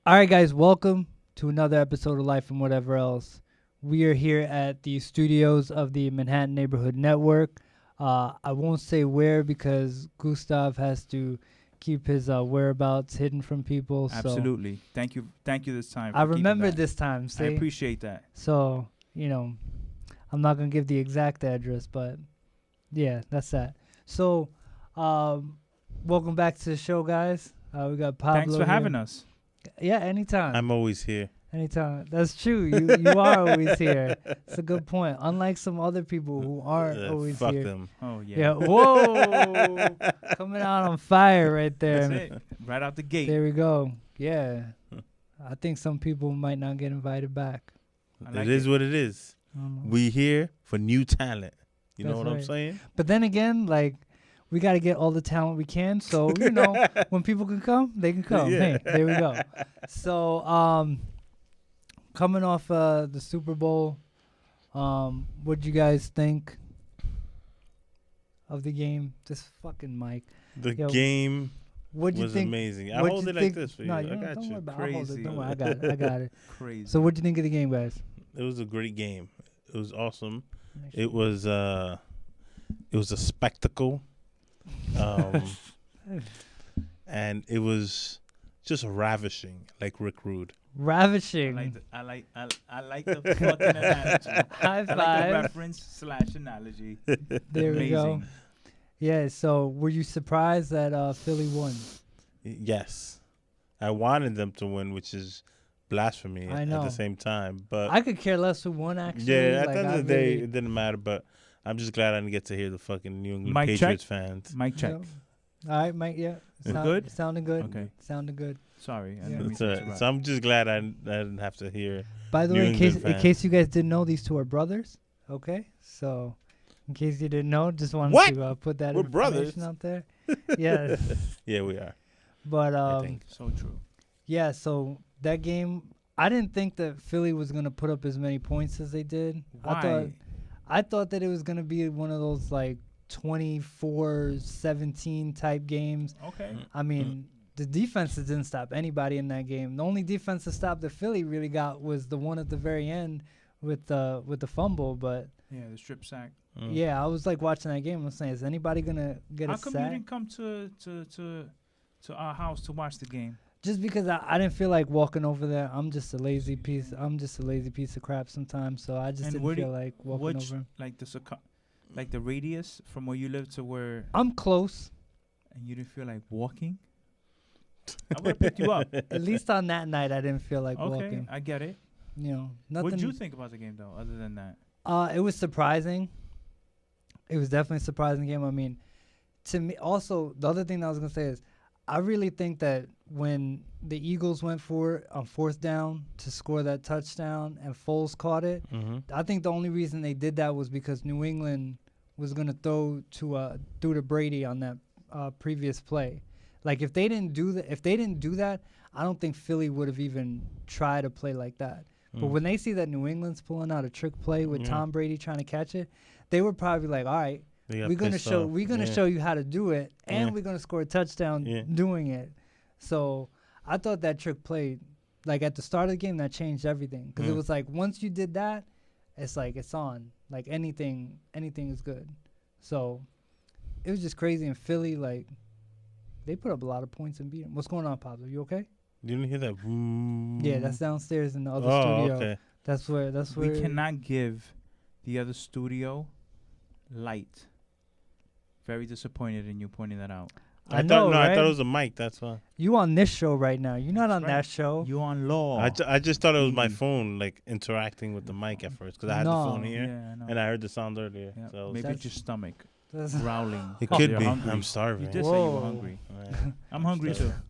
All right, guys, welcome to another episode of Life and Whatever Else. We are here at the studios of the Manhattan Neighborhood Network. I won't say where because Gustav has to keep his whereabouts hidden from people. Absolutely. Thank you this time. I remember this time. See? I appreciate that. So, I'm not going to give the exact address, but yeah, that's that. So, welcome back to the show, guys. We got Pablo. Thanks for having us. Yeah, anytime. I'm always here. Anytime. That's true. You are always here. It's a good point. Unlike some other people who aren't always fuck here. them. Oh, yeah. Yeah. Whoa. Coming out on fire right there. That's it. Right out the gate. There we go. Yeah. I think some people might not get invited back. It is what it is. We here for new talent. You know That's what I'm right. saying? But then again, we got to get all the talent we can. So, when people can come, they can come. Yeah. Hey, there we go. So, coming off the Super Bowl, what'd you guys think of the game? This fucking mic. The Yo, game What'd you was think? amazing. I what'd hold you it like think- this for you. No, I don't got worry you. about it. I'll hold it. Crazy. Don't worry. I got it. Crazy. So, what'd you think of the game, guys? It was a great game. It was awesome. It was a spectacle. And it was just ravishing, like Rick Rude. Ravishing. I like the fucking analogy. High I like the five. reference / analogy. There we go. Amazing. Yeah. So, were you surprised that Philly won? Yes. I wanted them to win, which is blasphemy I at know. the same time. But I could care less who won. Actually, yeah, at Like, the end I of the day, really- it didn't matter. But I'm just glad I didn't get to hear the fucking New England Mic check. Patriots fans. Mic check. All right, Mike. Yeah. We good? Sounding good. Okay. Sounding good. Sorry. I Yeah. didn't mean It's to all right. interrupt. So I'm just glad I didn't have to hear. By the New way, England in fan. case you guys didn't know, these two are brothers. Okay, so in case you didn't know, just wanted What? to put that We're information brothers? out there. Yeah, Yeah, we are. but I think. So true. yeah. So that game, I didn't think that Philly was gonna put up as many points as they did. Why? I thought that it was gonna be one of those 24-17 type games. Okay. I mean, the defenses didn't stop anybody in that game. The only defensive stop that Philly really got was the one at the very end with the fumble. But Yeah, the strip sack. yeah, I was watching that game. I was saying, is anybody gonna get How a come you sack? didn't come to our house to watch the game? Just because I didn't feel like walking over there. I'm just a lazy piece of crap sometimes. So I just And didn't where do- feel like walking Which over. like the radius from where you live to where, I'm close. and you didn't feel like walking? I would have picked you up. At least on that night, I didn't feel like Okay, walking. I get it. Nothing. What did you think about the game though, other than that? It was surprising. It was definitely a surprising game. I mean, to me, also, the other thing that I was going to say is I really think that when the Eagles went for it on fourth down to score that touchdown and Foles caught it, I think the only reason they did that was because New England was going to throw to Brady on that previous play. Like if they didn't do that, I don't think Philly would have even tried to play like that. But when they see that New England's pulling out a trick play with Tom Brady trying to catch it, they were probably like, all right, we're gonna show you how to do it, and we're gonna score a touchdown doing it. So I thought that trick play, at the start of the game, that changed everything because it was like once you did that, it's on. Like anything is good. So it was just crazy in Philly. They put up a lot of points and beat them. What's going on, Pablo? You okay? You didn't hear that? Yeah, that's downstairs in the other Oh, studio. okay. That's where. We cannot give the other studio light. Very disappointed in you pointing that out. I know, right? I thought it was a mic. That's why. You on this show right now. You're not on right. that show. You on law. I just thought it was my Mhm. phone interacting with the mic at first because I had No. the phone here Yeah, I know. and I heard the sound earlier. Yeah, So maybe That's- it's your stomach That's- growling. it 'cause could you're be. hungry. I'm You starving. did say you were Whoa. hungry. Yeah. I'm hungry too. starving.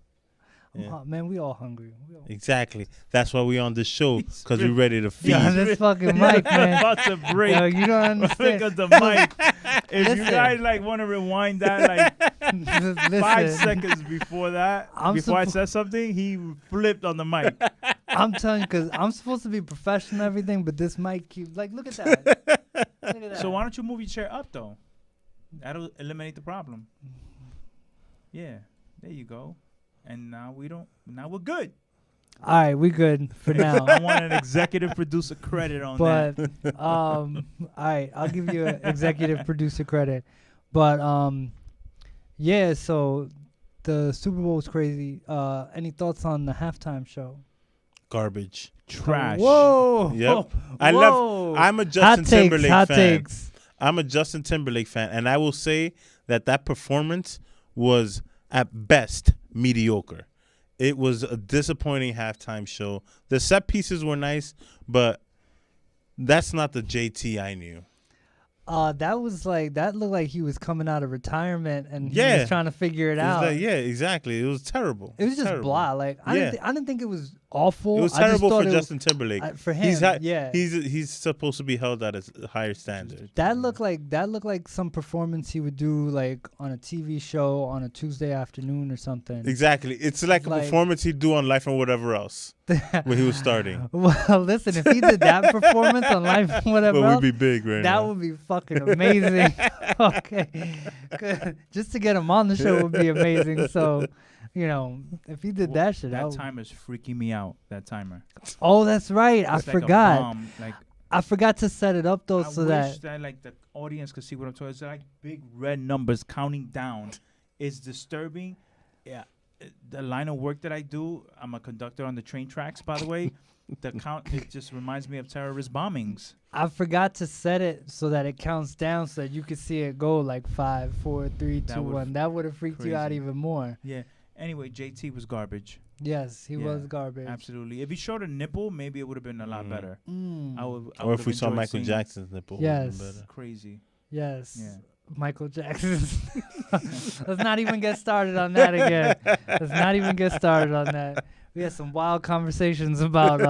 Yeah. Man, we all hungry. Exactly. That's why we on this show because we're ready to feed. Yeah, this fucking mic, man. About to break. Yo, you don't Look understand. at the mic. If you Listen. guys want to rewind that 5 Listen, seconds before that, before I said something, he flipped on the mic. I'm telling you, because I'm supposed to be professional and everything, but this mic keeps, look at that. Look at that. So why don't you move your chair up though? That'll eliminate the problem. Yeah, there you go. And now we're good. All right, we good for now. I want an executive producer credit on But that. all right, I'll give you an executive producer credit. But yeah, so the Super Bowl was crazy. Any thoughts on the halftime show? Garbage. Trash. Whoa. Yep. Whoa. I'm a Justin Timberlake hot fan. takes. I'm a Justin Timberlake fan, and I will say that performance was at best mediocre. It was a disappointing halftime show. The set pieces were nice, but that's not the JT I knew. That looked like he was coming out of retirement and he Yeah. was trying to figure it It was out. like, yeah, exactly. It was terrible. It was just terrible. blah. Like I didn't think it was awful. It was I just terrible thought for it Justin Timberlake. for him. Yeah. He's supposed to be held at a higher standard. That looked like some performance he would do like on a TV show on a Tuesday afternoon or something. Exactly. It's like a performance he'd do on Life and Whatever Else when he was starting. Well, listen, if he did that performance on Live and Whatever But Else, we'd be big right that now. would be fucking amazing. Okay. Good. Just to get him on the show would be amazing. So, if he did that shit, That timer's freaking me out. That timer. Oh, that's right. I It's like a forgot. bomb. Like, I forgot to set it up though, I so wish that like the audience could see what I'm talking. It's like big red numbers counting down. It's disturbing. Yeah, the line of work that I do, I'm a conductor on the train tracks. By the way, the count it just reminds me of terrorist bombings. I forgot to set it so that it counts down, so that you could see it go like 5, 4, 3, 2, 1. That would have freaked you out crazy. even more. Yeah. Anyway, JT was garbage. Yes, he Yeah, was garbage. Absolutely. If he showed a nipple, maybe it would have been a lot better. Mm. I Or if would've we saw enjoyed Michael seeing it. Jackson's nipple. Yes. Better. Crazy. Yes. Yeah. Michael Jackson. Let's not even get started on that again. Let's not even get started on that. We had some wild conversations about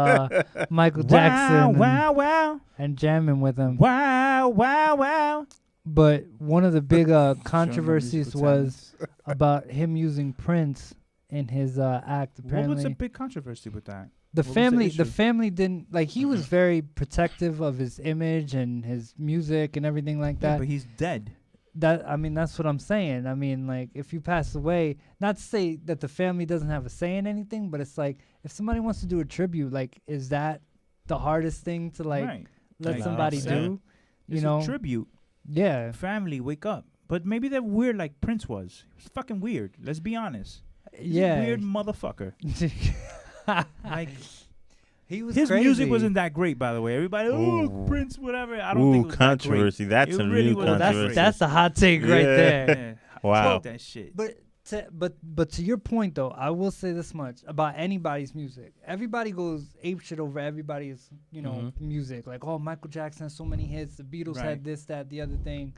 Michael Jackson Wow. and jamming with him. Wow. But one of the big Showing them controversies musical was about him using Prince in his act. What Apparently, was the big controversy with that? the what was the family, issue? didn't like. He was very protective of his image and his music and everything like Yeah, that. but he's dead. That's what I'm saying. I mean, like, if you pass away, not to say that the family doesn't have a say in anything, but it's like, if somebody wants to do a tribute, like, is that the hardest thing to let Like, somebody yeah. do? It's a tribute. Yeah. Family, wake up. But maybe they're weird like Prince was. He was fucking weird. Let's be honest. He's Yeah. a weird motherfucker. Like, he was his crazy. music wasn't that great, by the way. Everybody, Ooh. Prince, whatever. I don't think it was controversy. That's It a really new wasn't that controversy. great. That's a hot take right Yeah. there. that great. Yeah. Wow. Fuck that shit. But to your point though, I will say this much about anybody's music. Everybody goes apeshit over everybody's, music. Like, oh, Michael Jackson has so many hits. The Beatles Right. had this, that, the other thing.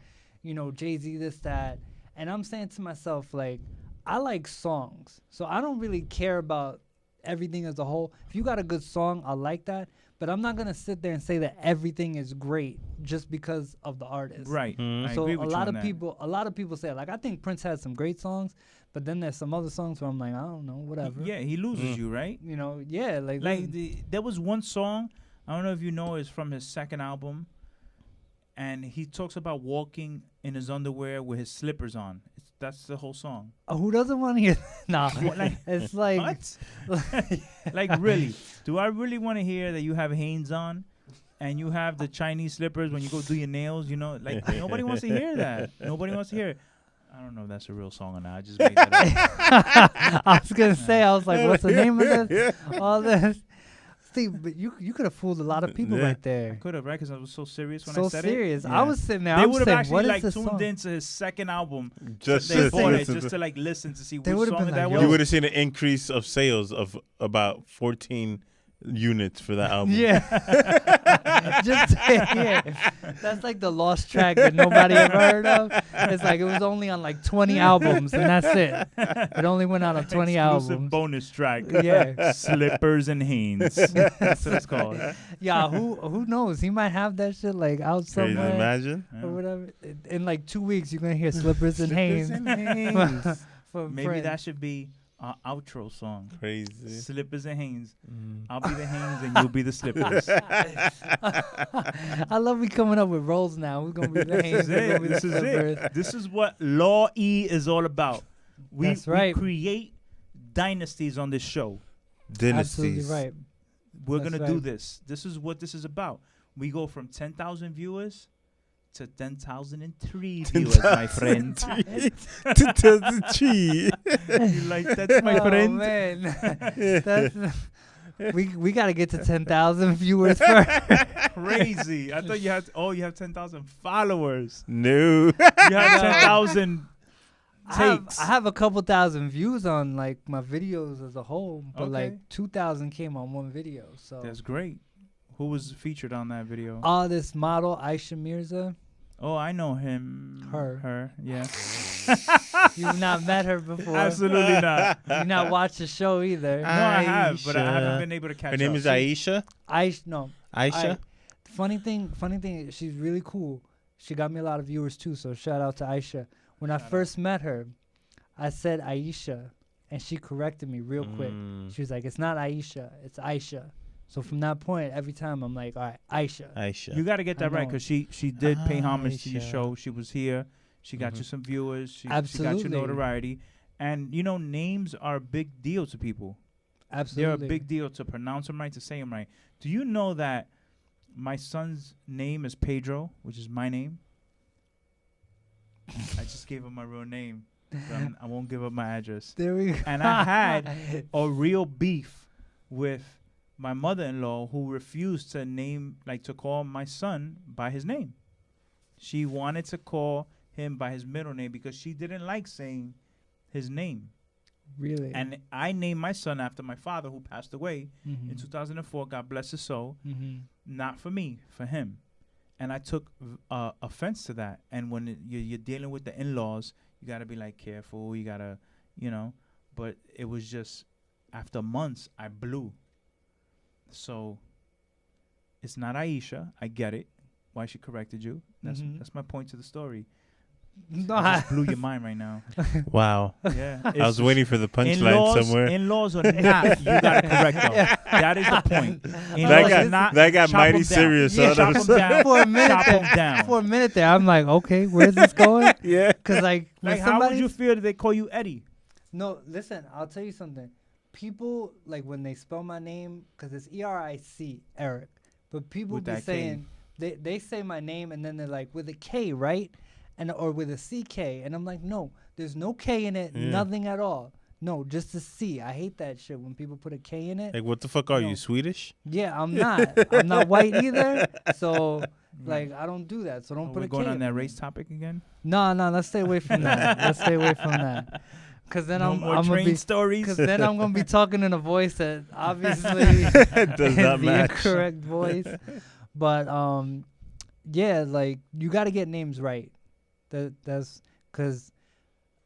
Jay-Z this, that. And I'm saying to myself, like, I like songs, so I don't really care about everything as a whole. If you got a good song, I like that. But I'm not gonna sit there and say that everything is great just because of the artist. Right. I So agree a with you lot on of that. a lot of people say, like, I think Prince had some great songs, but then there's some other songs where I'm like, I don't know, whatever. Yeah, he loses you, right? Yeah, like There was one song, I don't know if you know, it's from his second album, and he talks about walking in his underwear with his slippers on. That's the whole song. who doesn't want to hear? Nah, it's like What? Like, really? Do I really want to hear that you have Hanes on and you have the Chinese slippers when you go do your nails? Like, nobody wants to hear that. Nobody wants to hear it. I don't know if that's a real song or not. I just made that up. I was gonna say, I was like, what's the name of this? All this. See, but you could have fooled a lot of people right there. Could have, right? Because I was so serious when So I said serious. it. I was sitting there. They I would was have saying, actually what is like this tuned song? into his second album. Just They to bought it listen just to- to like listen to see They which would've song been that like, was. yo. You would have seen an increase of sales of about 14 units for that album. Yeah. Just yeah. That's like the lost track that nobody ever heard of. It's like it was only on like 20 albums and that's it. It only went out on 20 Exclusive albums. bonus track. Yeah. Slippers and Hanes. That's what it's called. Yeah, who knows? He might have that shit like out Crazy, somewhere imagine. or whatever. In like 2 weeks you're going to hear Slippers and Hanes. From Maybe Prince. that should be our outro song. Crazy. Slippers and Hanes. I'll be the Hanes and you'll be the Slippers. I love we coming up with roles now. We're going to be the Hanes. This is we're gonna be it. the This is Slippers. it. This is what Law E is all about. We That's right. create dynasties on this show. Dynasties. Absolutely right. We're That's gonna do right. this. This is what this is about. We go from 10,000 viewers to 10,003 viewers, my friend. 2003. You like that, my friend? Man. That's, we got to get to 10,000 viewers first. Crazy. I thought you had. You have 10,000 followers. No. You have 10,000 takes. I have a couple thousand views on like my videos as a whole, but Okay. like 2,000 came on one video. So That's great. Who was featured on that video? this model Aisha Mirza, Oh, I know him. Her. Yeah. you've not met her before. Absolutely not. You've not watched the show either. No, I have, but I Aisha. haven't been able to catch Her up. name is Aisha. No. Aisha. Funny thing, she's really cool. She got me a lot of viewers too, so shout out to Aisha. When I first met her, I said Aisha, and she corrected me real quick. She was like, "It's not Aisha, it's Aisha." So from that point, every time I'm like, "All right, Aisha." Aisha. You got to get I that right know. because she did pay homage to your Aisha. show. She was here. She got Mhm. you some viewers. She got Absolutely. you notoriety. And, names are a big deal to people. Absolutely. They're a big deal to pronounce them right, to say them right. Do you know that my son's name is Pedro, which is my name? I just gave him my real name. But I won't give up my address. There we go. And I had a real beef with my mother-in-law who refused to call my son by his name. She wanted to call him by his middle name because she didn't like saying his name. Really. And I named my son after my father who passed away Mhm. in 2004, God bless his soul, Mhm. not for me, for him. And I took offense to that. And when you're dealing with the in-laws, you got to be careful. You got to, but it was just after months, I blew. So it's not Aisha. I get it. Why she corrected you. That's my point to the story. No, I just blew your mind right now. Wow. Yeah. I was waiting for the punchline somewhere. In-laws or not, you got to correct them. That is the point. That got mighty serious. Yeah, all chop of a them sudden. down. for a minute Chop there. them down. For a minute there, I'm like, okay, where's this going? Yeah. Because like, when How would somebody you feel if they call you Eddie? No, listen, I'll tell you something. People, like, when they spell my name, because it's E-R-I-C, Eric, but people With be that K. saying, they say my name, and then they're like, with a K, right? Or with a C-K. And I'm like, no, there's no K in it, Yeah. nothing at all. No, just a C. I hate that shit when people put a K in it. Like, what the fuck are No. you, Swedish? Yeah, I'm not. I'm not white either. So, like, I don't do that. So don't Are put we a K going on in that my race name. topic again? No, let's stay away from that. Let's stay away from that. Because then No I'm more gonna train be stories. Because then I'm gonna be talking in a voice that obviously It does is not the match. incorrect voice. But yeah, like you got to get names right. That's because,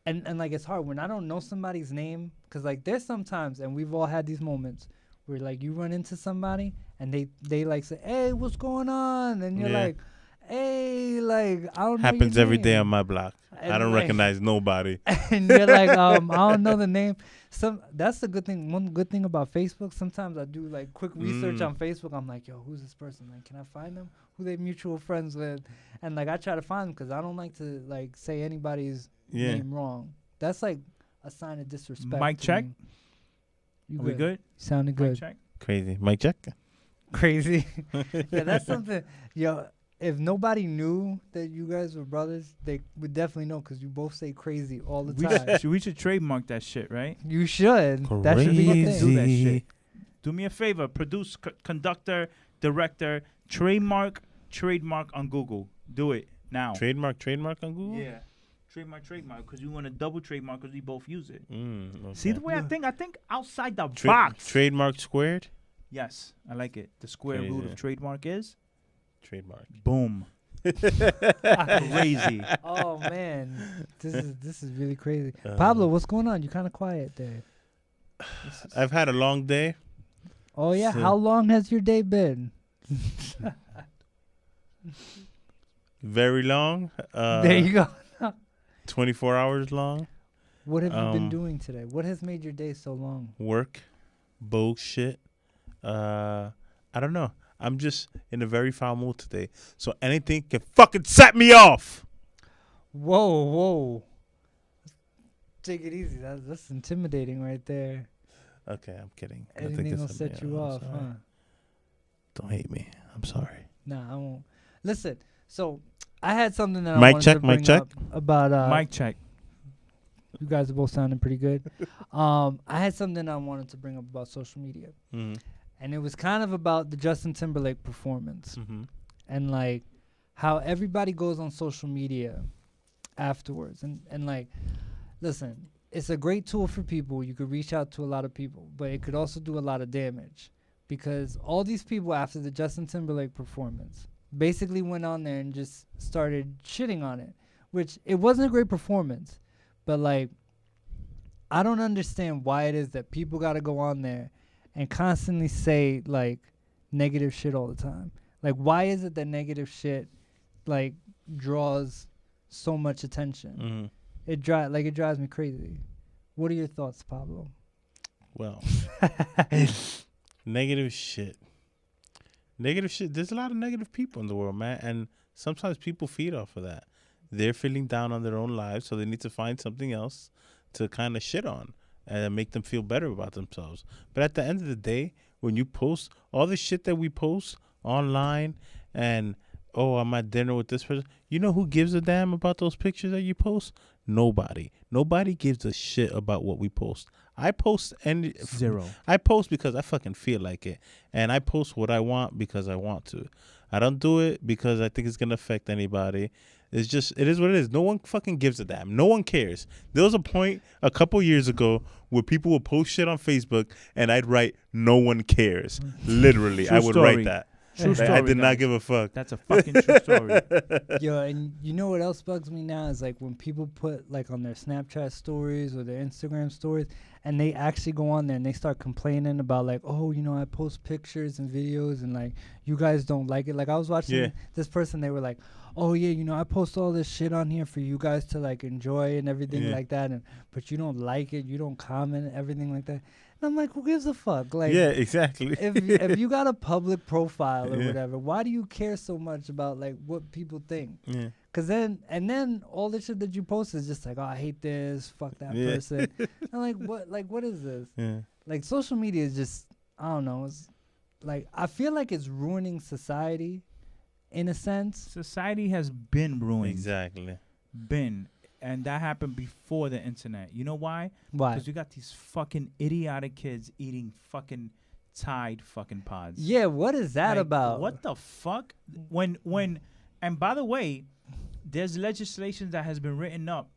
and like it's hard when I don't know somebody's name. Because like there's sometimes, and we've all had these moments where like you run into somebody and they like say, "Hey, what's going on?" And you're Yeah. like, "Hey, like I don't know Happens your every day name." on my block. I And, don't like, recognize nobody. and you're like, I don't know the name. That's the good thing. One good thing about Facebook. Sometimes I do like quick research on Facebook. I'm like, yo, who's this person? Like, can I find them? Who they mutual friends with? And like, I try to find them because I don't like to like say anybody's Yeah. name wrong. That's like a sign of disrespect. Mic to check. me. You Are we good? Sounded Mic good. check. Crazy. Mic check. Crazy. Yeah, that's something. Yo, if nobody knew that you guys were brothers, they would definitely know because you both say crazy all the time. We should trademark that shit, right? You should. That should be a Crazy. thing. Do that shit. Do me a favor. Produce, conductor, director, trademark on Google. Do it now. Trademark on Google? Yeah. Trademark. Because you want to double trademark because we both use it. Okay. See the way I think? I think outside the Tra- box. Trademark squared? Yes, I like it. The square root Crazy. of trademark is Trademark. boom. Crazy. Oh man, this is really crazy. Pablo, what's going on? You kind of quiet there. I've had a long day. Oh yeah, So- how long has your day been? Very long. There you go. 24 hours long. What have you been um, doing today? What has made your day so long? Work. Bullshit. I don't know. I'm just in a very foul mood today. So anything can fucking set me off. Whoa. Take it easy. That's intimidating right there. Okay, I'm kidding. Anything will set you off, huh? Don't hate me. I'm sorry. Nah, I won't. Listen, so I had something that I Mic wanted check, to bring mic check. up about Mic check. You guys are both sounding pretty good. I had something I wanted to bring up about social media. Mm-hmm. And it was kind of about the Justin Timberlake performance. Mm-hmm. And like how everybody goes on social media afterwards. And like, listen, it's a great tool for people. You could reach out to a lot of people, but it could also do a lot of damage because all these people after the Justin Timberlake performance basically went on there and just started shitting on it, which it wasn't a great performance, but like, I don't understand why it is that people got to go on there and constantly say like negative shit all the time. Like, why is it that negative shit like draws so much attention? Mm-hmm. It drives me crazy. What are your thoughts, Pablo? Well, negative shit. There's a lot of negative people in the world, man, and sometimes people feed off of that. They're feeling down on their own lives, so they need to find something else to kind of shit on and make them feel better about themselves. But at the end of the day, when you post all the shit that we post online and, oh, I'm at dinner with this person, you know who gives a damn about those pictures that you post? Nobody. Nobody gives a shit about what we post. I post Zero. I post because I fucking feel like it. And I post what I want because I want to. I don't do it because I think it's going to affect anybody. It's just, it is what it is. No one fucking gives a damn. No one cares. There was a point a couple years ago where people would post shit on Facebook and I'd write, no one cares. Literally, True I would story. write that. True Like, story. I did not guys. give a fuck. That's a fucking true story. Yo, and you know what else bugs me now is like when people put like on their Snapchat stories or their Instagram stories and they actually go on there and they start complaining about like, oh, you know, I post pictures and videos and like you guys don't like it. Like I was watching this person, they were like, oh yeah, you know, I post all this shit on here for you guys to like enjoy and everything like that, and but you don't like it, you don't comment, everything like that. And I'm like, who gives a fuck? Like, Yeah, exactly. if you got a public profile or whatever, why do you care so much about like what people think? Yeah. Cause then all the shit that you post is just like, oh, I hate this, fuck that person. I'm like, what is this? Yeah. Like social media is just, I don't know. It's like I feel like it's ruining society, in a sense. Society has been ruined. Exactly. And that happened before the internet. You know why? Why? Because you got these fucking idiotic kids eating fucking Tide fucking pods. Yeah, what is that Like, about? What the fuck? When and by the way, there's legislation that has been written up,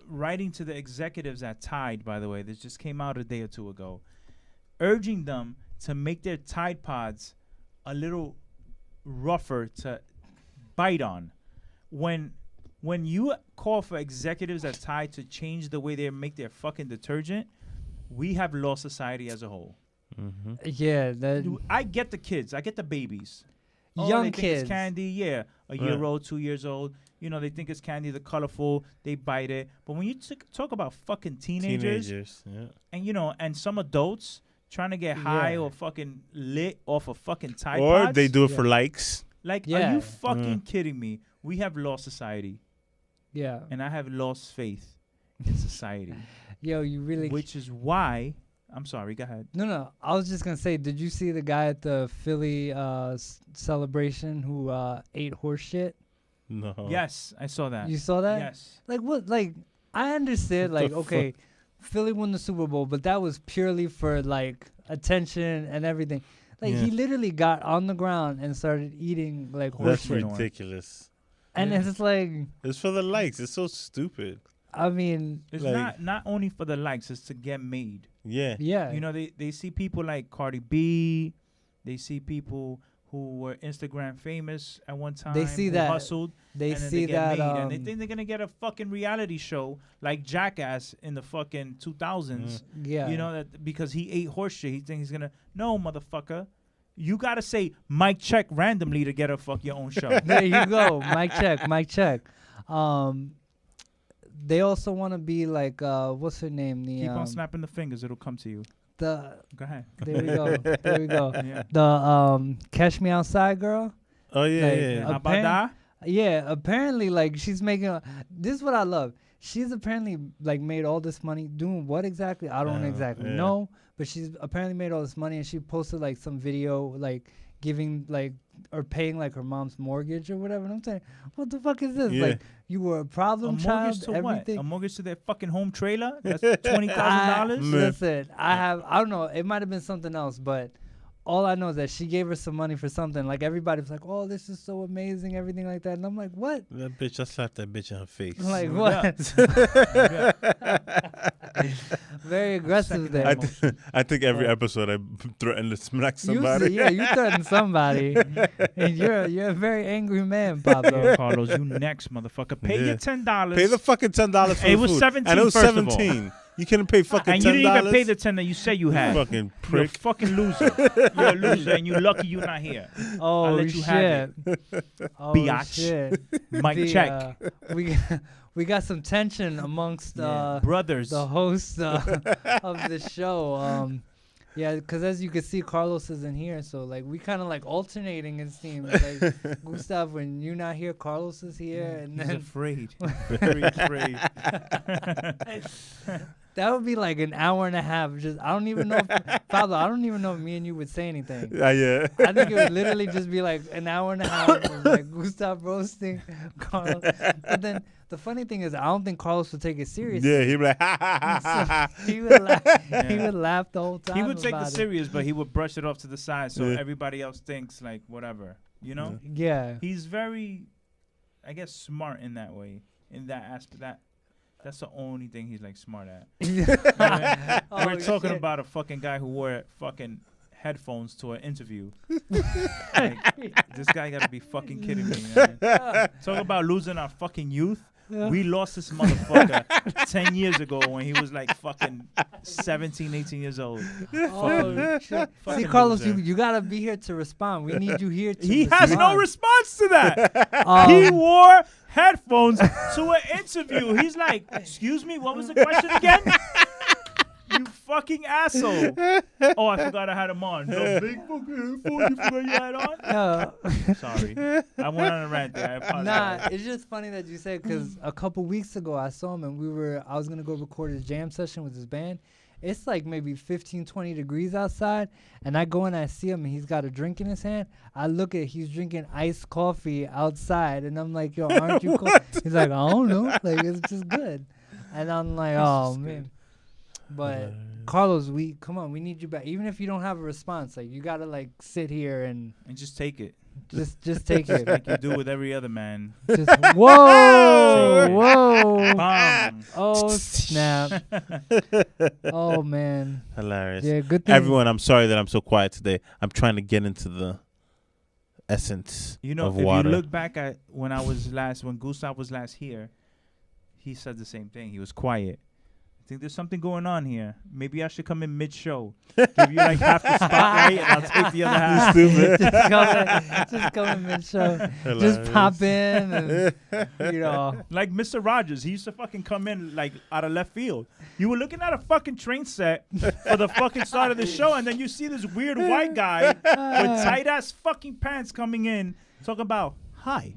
writing to the executives at Tide, by the way, that just came out a day or two ago, urging them to make their Tide pods a little rougher to bite on. When you call for executives at Tide to change the way they make their fucking detergent, we have lost society as a whole. Mm-hmm. Yeah, I get the kids. I get the babies. Young they think kids. it's candy, yeah. A year old, 2 years old. You know, they think it's candy, they're colorful, they bite it. But when you talk about fucking teenagers, yeah. and, you know, and some adults trying to get high or fucking lit off of fucking Tide Or Pods, they do it for likes. like, Yeah. are you fucking kidding me? We have lost society. yeah. And I have lost faith in society. Yo, you really. Which is why, I'm sorry, go ahead. No. I was just gonna say, did you see the guy at the Philly celebration who ate horse shit? No. Yes, I saw that. You saw that? Yes. Like what? Like I understand. What Like the okay, Philly won the Super Bowl, but that was purely for like attention and everything. Like he literally got on the ground and started eating like horse That's shit. ridiculous. And Yeah. it's just like, It's for the likes. It's so stupid. I mean, It's Like- not only for the likes, it's to get made. Yeah. yeah. You know, they see people like Cardi B, they see people who were Instagram famous at one time. They see who that- hustled. they and then see they that. get made, and they think they're gonna get a fucking reality show like Jackass in the fucking 2000s. yeah. You know that because he ate horse shit, he thinks he's gonna. No, motherfucker, you gotta say mic check randomly to get a fuck your own show. There you go. Mic check. Mic check. They also want to be like, what's her name? The Keep on snapping the fingers, it'll come to you. the Go ahead. there we go. There we go. Yeah. The Catch Me Outside girl. Oh yeah, Like, yeah. How about that? Yeah, apparently, like, she's making. This is what I love. She's apparently, like, made all this money. Doing what exactly? I don't exactly yeah. know. But but she's apparently made all this money, and she posted like some video like giving like or paying like her mom's mortgage or whatever. And I'm saying, what the fuck is this? Yeah. Like you were a problem child. To Everything. what? A mortgage to their fucking home trailer? That's $20,000. Listen, I don't know. It might have been something else, but all I know is that she gave her some money for something. Like everybody was like, "Oh, this is so amazing," everything like that. And I'm like, "What?" That bitch, I slapped that bitch in her face. Like what? Very aggressive there. I think every episode I threaten to smack somebody. You threatened somebody, and you're a very angry man, Pablo. Carlos, you next, motherfucker. Pay your $10. Pay the fucking $10 for It the was food. 17, And it was first of all. 17. You couldn't pay fucking $10. And you didn't even pay the 10 that you said you had. Fucking You're a prick. fucking loser. You're a loser, and you're lucky you're not here. Oh I'll let you have shit! Oh Biatch. shit! Mic check. We got some tension amongst brothers. the host of the show. Yeah, because as you can see, Carlos isn't here, so like we kind of like alternating. It seems like Gustav, when you're not here, Carlos is here, and He's then afraid. Very afraid. that would be like an hour and a half. Just I don't even know, Pablo. I don't even know if me and you would say anything. Yeah. I think it would literally just be like an hour and a half of like Gustav roasting Carlos. But then the funny thing is, I don't think Carlos would take it seriously. Yeah, he'd be like, ha, ha, ha, ha, ha. He would laugh. He would laugh the whole time. He would take it about serious, but he would brush it off to the side so Yeah. everybody else thinks like whatever. You know? Yeah. He's very, I guess, smart in that way. In that aspect, that's the only thing he's like smart at. Oh, We're talking shit. about a fucking guy who wore fucking headphones to an interview. Like, this guy gotta be fucking kidding me, man. Talk about losing our fucking youth. Yeah. We lost this motherfucker 10 years ago when he was like fucking 17, 18 years old. Oh, shit. See, fucking Carlos, loser. you gotta be here to respond. We need you here to He respond. has no response to that. He wore headphones to an interview. He's like, excuse me, what was the question again? You fucking asshole. Oh, I forgot I had him on. The big fucking headphones you forgot you had on? Sorry. I went on a rant there. I apologize. Nah, it's just funny that you said, because a couple weeks ago I saw him and I was going to go record his jam session with his band. It's like maybe 15, 20 degrees outside, and I go and I see him and he's got a drink in his hand. I look at he's drinking iced coffee outside, and I'm like, yo, aren't you cool? He's like, I don't know. Like, it's just good. And I'm like, oh, man. But Carlos, we need you back. Even if you don't have a response, like you gotta like sit here and just take it. just take it. Like you do with every other man. Just whoa. Bang. Oh snap. Oh man. Hilarious. Yeah, good thing. Everyone, I'm sorry that I'm so quiet today. I'm trying to get into the essence You know, of if water. you look back at when Gustav was last here, he said the same thing. He was quiet. I think there's something going on here. Maybe I should come in mid-show. Give you like half the spotlight, and I'll take the other half. Stupid. just come in mid-show. Hilarious. Just pop in and, you know. Like Mr. Rogers, he used to fucking come in like out of left field. You were looking at a fucking train set for the fucking start of the show, and then you see this weird white guy with tight-ass fucking pants coming in, talking about, hi,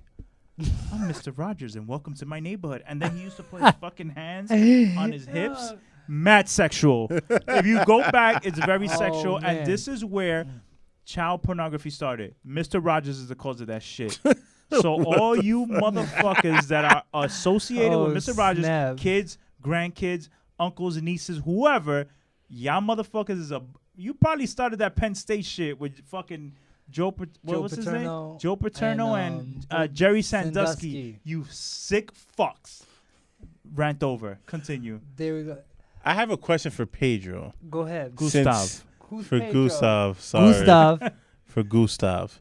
I'm Mr. Rogers, and welcome to my neighborhood. And then he used to put his fucking hands on his hips. Mad sexual. If you go back, it's very sexual. man. And this is where child pornography started. Mr. Rogers is the cause of that shit. So all you motherfuckers that are associated with Mr. Rogers, snap. kids, grandkids, uncles, nieces, whoever, y'all motherfuckers you probably started that Penn State shit with fucking what was his name? Joe Paterno and Jerry Sandusky. You sick fucks. Rant over. Continue. There we go. I have a question for Pedro. Go ahead. Gustav. Who's For Pedro? Gustav. Sorry. Gustav. For Gustav.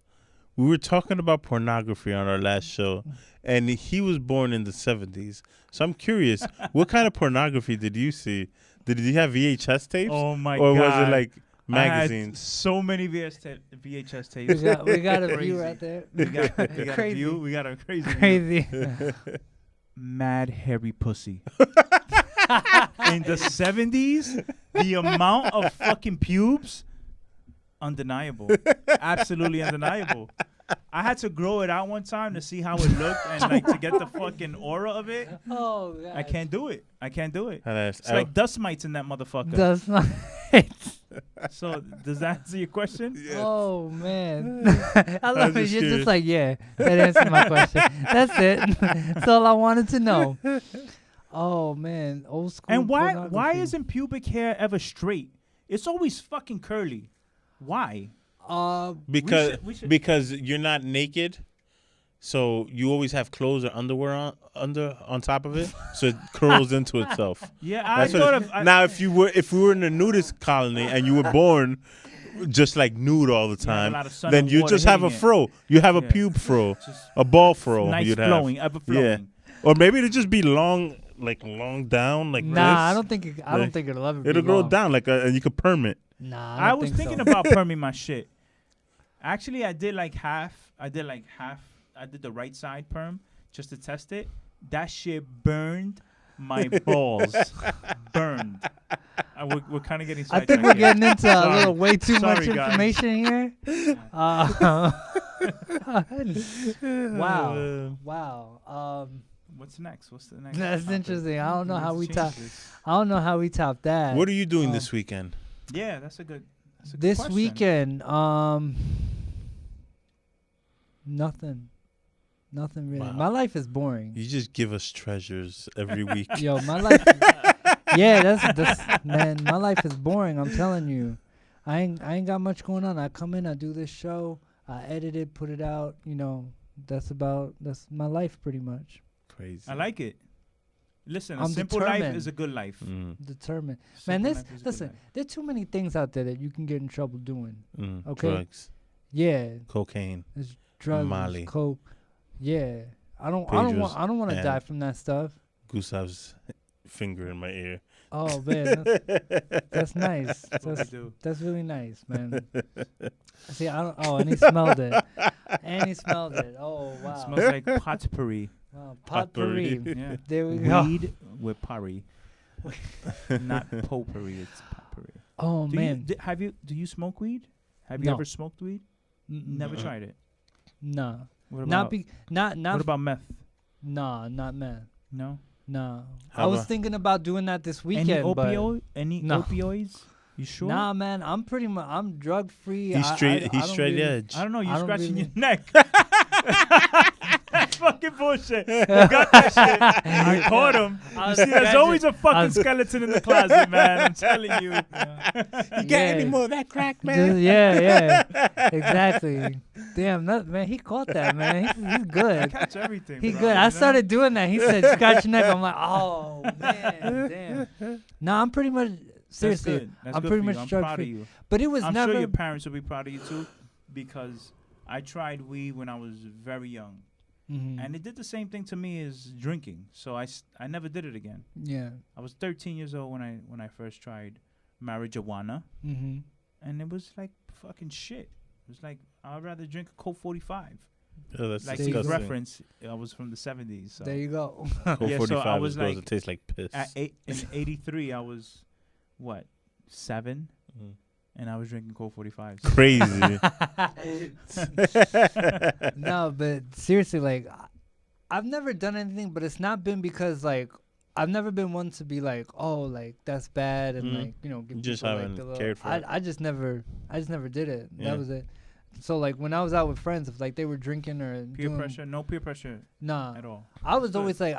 We were talking about pornography on our last show, and he was born in the 70s. So I'm curious, what kind of pornography did you see? Did he have VHS tapes? Oh my or god. was it like I had magazines? so many VHS tapes. We got a Crazy. view right there. We got a Crazy. view. We got a crazy view. Crazy. Mad hairy pussy. In the 70s, the amount of fucking pubes, undeniable. Absolutely undeniable. I had to grow it out one time to see how it looked and like to get the fucking aura of it. Oh god. I can't do it. Hilarious. It's like dust mites in that motherfucker. Does not. So does that answer your question? Oh man, I love it. just You're curious. just like, yeah, that answered my question. That's it. That's all I wanted to know. Oh man, old school. And why pornography. isn't pubic hair ever straight? It's always fucking curly. Why? Because we should- because you're not naked, so you always have clothes or underwear on top of it, so it curls into itself. Yeah, I That's what thought it- of. now, if we were in a nudist colony and you were born just like nude all the You have a time, lot of sun then and you water just have a hitting it. fro. You have a Yeah. pube fro, Just a ball fro. nice You'd flowing, have. ever flowing. Or maybe it'd just be long, like long down, like Nah, this. I don't think. I don't Like, think it'll ever. It'll be grow long. down and you could perm it. Nah, I don't was think thinking so. about perming my shit. Actually, I did like half. I did the right side perm just to test it. That shit burned my balls. Burned. We're kind of getting I sidetracked think we're here. getting into a Sorry. little way too much Sorry, guys. information here. Wow, wow. What's next? What's the next? That's topic? interesting. I don't know We how need we to top. change this. I don't know how we top that. What are you doing this weekend? Yeah, that's a good. This question. weekend? Nothing really. Wow. My life is boring. You just give us treasures every week. Yo, my life. Yeah, that's man. My life is boring. I'm telling you. I ain't got much going on. I come in, I do this show, I edit it, put it out. You know, that's my life pretty much. Crazy. I like it. Listen, a I'm simple life determined. is a good life. Determined. Simple Man, life is a good listen. life. There's too many things out there that you can get in trouble doing. Okay. Drugs, Yeah, cocaine. there's drugs, Molly. coke. Yeah, I don't Pedro's want to and- die from that stuff. Gustav's finger in my ear. Oh man, that's nice. That's what we do. That's really nice, man. See, I don't. Oh, and he smelled it. Oh wow. It smells like potpourri. Wow, Potpourri. potpourri. Yeah. There we go. Weed with potpourri. Not potpourri, it's potpourri. Oh Do man, do you smoke weed? Have you No. ever smoked weed? Never tried it. No, What not about not. what about meth? Nah, not man. No. No, How I was about- thinking about doing that this Any weekend, but No. opioids? You sure? nah, man. I'm drug free. He's straight. I He's don't straight really- edge. I don't know. I You're don't scratching really- your neck. That's fucking bullshit. You got that shit. I caught him. I You was see, there's scratching- always a fucking was- skeleton in the closet, man. I'm telling you. You got Yeah. any more of that crack, man? Yeah, exactly. Damn, man, he caught that, man. He's good. Catch everything. He bro, good. you I know? started doing that. He said, "Scratch your neck." I'm like, "Oh man, damn." No, I'm pretty much That's seriously. good. That's I'm good pretty for much you. I'm drug proud free. of you. But it was I'm never. sure your parents will be proud of you too, because I tried weed when I was very young, Mhm. and it did the same thing to me as drinking. So I never did it again. Yeah. I was 13 years old when I first tried marijuana, Mhm. and it was like fucking shit. It was like I'd rather drink a Coke 45. Oh, that's Like There you his go. disgusting. reference, I was from the 70s. So There you go. Coke Yeah, so 45 I is was gross. like- It tastes like piss. in '83, I was what 7, Mm. and I was drinking Coke 45. Crazy. No, but seriously, like, I've never done anything, but it's not been because like I've never been one to be like, oh, like that's bad, and Mhm. like give You just people, like, haven't the little, cared for it. I just never did it. Yeah. That was it. So like when I was out with friends, if like they were drinking or Peer doing, pressure, no peer pressure nah, at all. I was Good. always like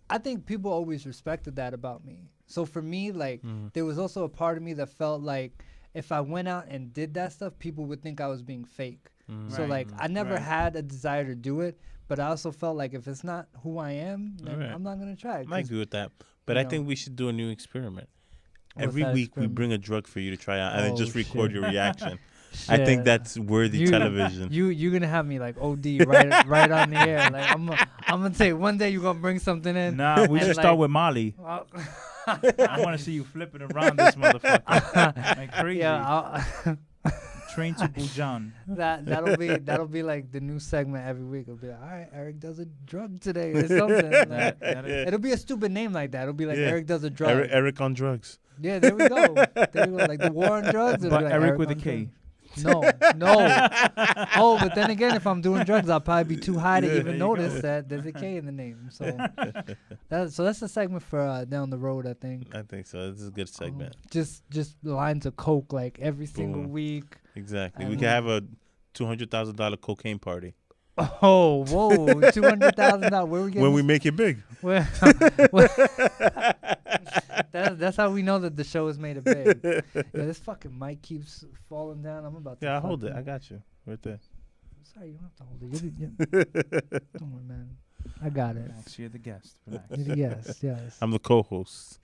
I think people always respected that about me. So for me, like Mhm. there was also a part of me that felt like if I went out and did that stuff, people would think I was being fake. Mm. So Right. like I never Right. had a desire to do it, but I also felt like if it's not who I am, then Alright. I'm not gonna try it. I 'cause agree with that. But you I know. think we should do a new experiment. What's Every that week we experiment? bring a drug for you to try out and then Oh, just record shit. your reaction. I think shit. that's worthy You- television. You're gonna have me like OD right on the air. Like I'm gonna say one day you're gonna bring something in. Nah, we and, should start like- with Molly. I want to see you flipping around this motherfucker like crazy. Yeah, Train to Bujan. that'll be like the new segment every week. It'll be like, all right, Eric does a drug today or something. Like, it'll be a stupid name like that. It'll be like Yeah. Eric does a drug. Eric on drugs. Yeah, there we go. There we go. Like the war on drugs. It'll But be like Eric with a on K. No. Oh, but then again, if I'm doing drugs, I'll probably be too high to even notice that there's a K in the name. So that's a segment for down the road, I think. I think so. This is a good segment. Just lines of coke like every single week. Exactly. We can have a $200,000 cocaine party. Oh, whoa, $200,000. Where we getting when we make it big. That's how we know that the show is made it big. Yeah, this fucking mic keeps falling down. I'm about to. Yeah, I'll hold it. I got you right there. Sorry, you don't have to hold it. Don't worry, man. I got it. Relax, you're the guest. Relax. Yes. I'm the co-host.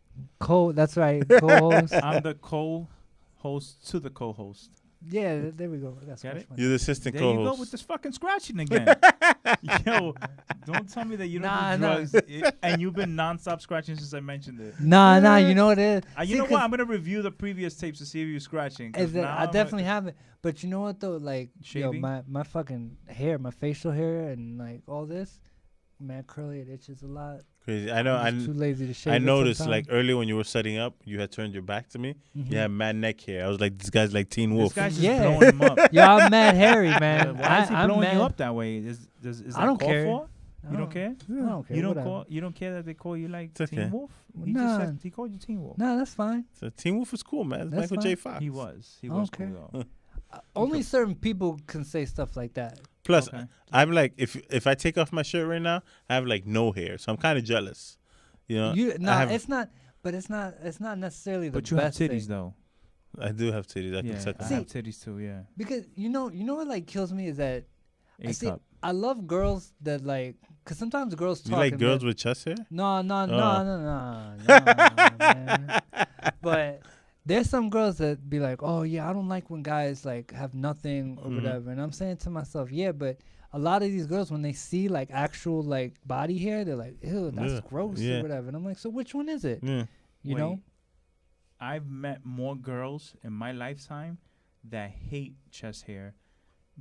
That's right. Co-host. I'm the co-host to the co-host. Yeah, there we go. That's Get it? You're the assistant There co-host. you go with this fucking scratching again. Yo, don't tell me that you don't do drugs and you've been nonstop scratching since I mentioned it. Nah. You know what it is? You know what? I'm gonna review the previous tapes to see if you're scratching. I definitely haven't. But you know what though? Like, shaving? my fucking hair, my facial hair, and like all this, man, curly, it itches a lot. Crazy. I know. I'm too lazy to shave. I noticed like earlier when you were setting up, you had turned your back to me. Mm-hmm. You had mad neck hair. I was like, this guy's like Teen Wolf. This guy's just blowing him up. Yeah, I'm mad hairy, man. Why is he I'm blowing mad. you up that way? Is that I don't called care. for? You don't care? I don't care. You don't care that they call you like It's Teen okay. Wolf? Nah. He called you Teen Wolf. No, that's fine. So Teen Wolf is cool, man. It's That's Michael fine. J. Fox. He was I cool don't care. though. Only certain people can say stuff like that. Plus, Okay. I'm like, if I take off my shirt right now, I have like no hair, so I'm kind of jealous. You know, It's not. But it's not necessarily the But you have best titties thing. though. I do have titties. I can Yeah, set I them. have titties too. Yeah. Because you know what like kills me is that A cup. I love girls that like, cause sometimes girls talk. You like and girls they're- with chest hair? No, Oh. man. But there's some girls that be like, oh yeah, I don't like when guys like have nothing or whatever. And I'm saying to myself, yeah, but a lot of these girls, when they see like actual like body hair, they're like, ew, that's Yeah. gross Yeah. or whatever. And I'm like, so which one is it? Yeah. You know? I've met more girls in my lifetime that hate chest hair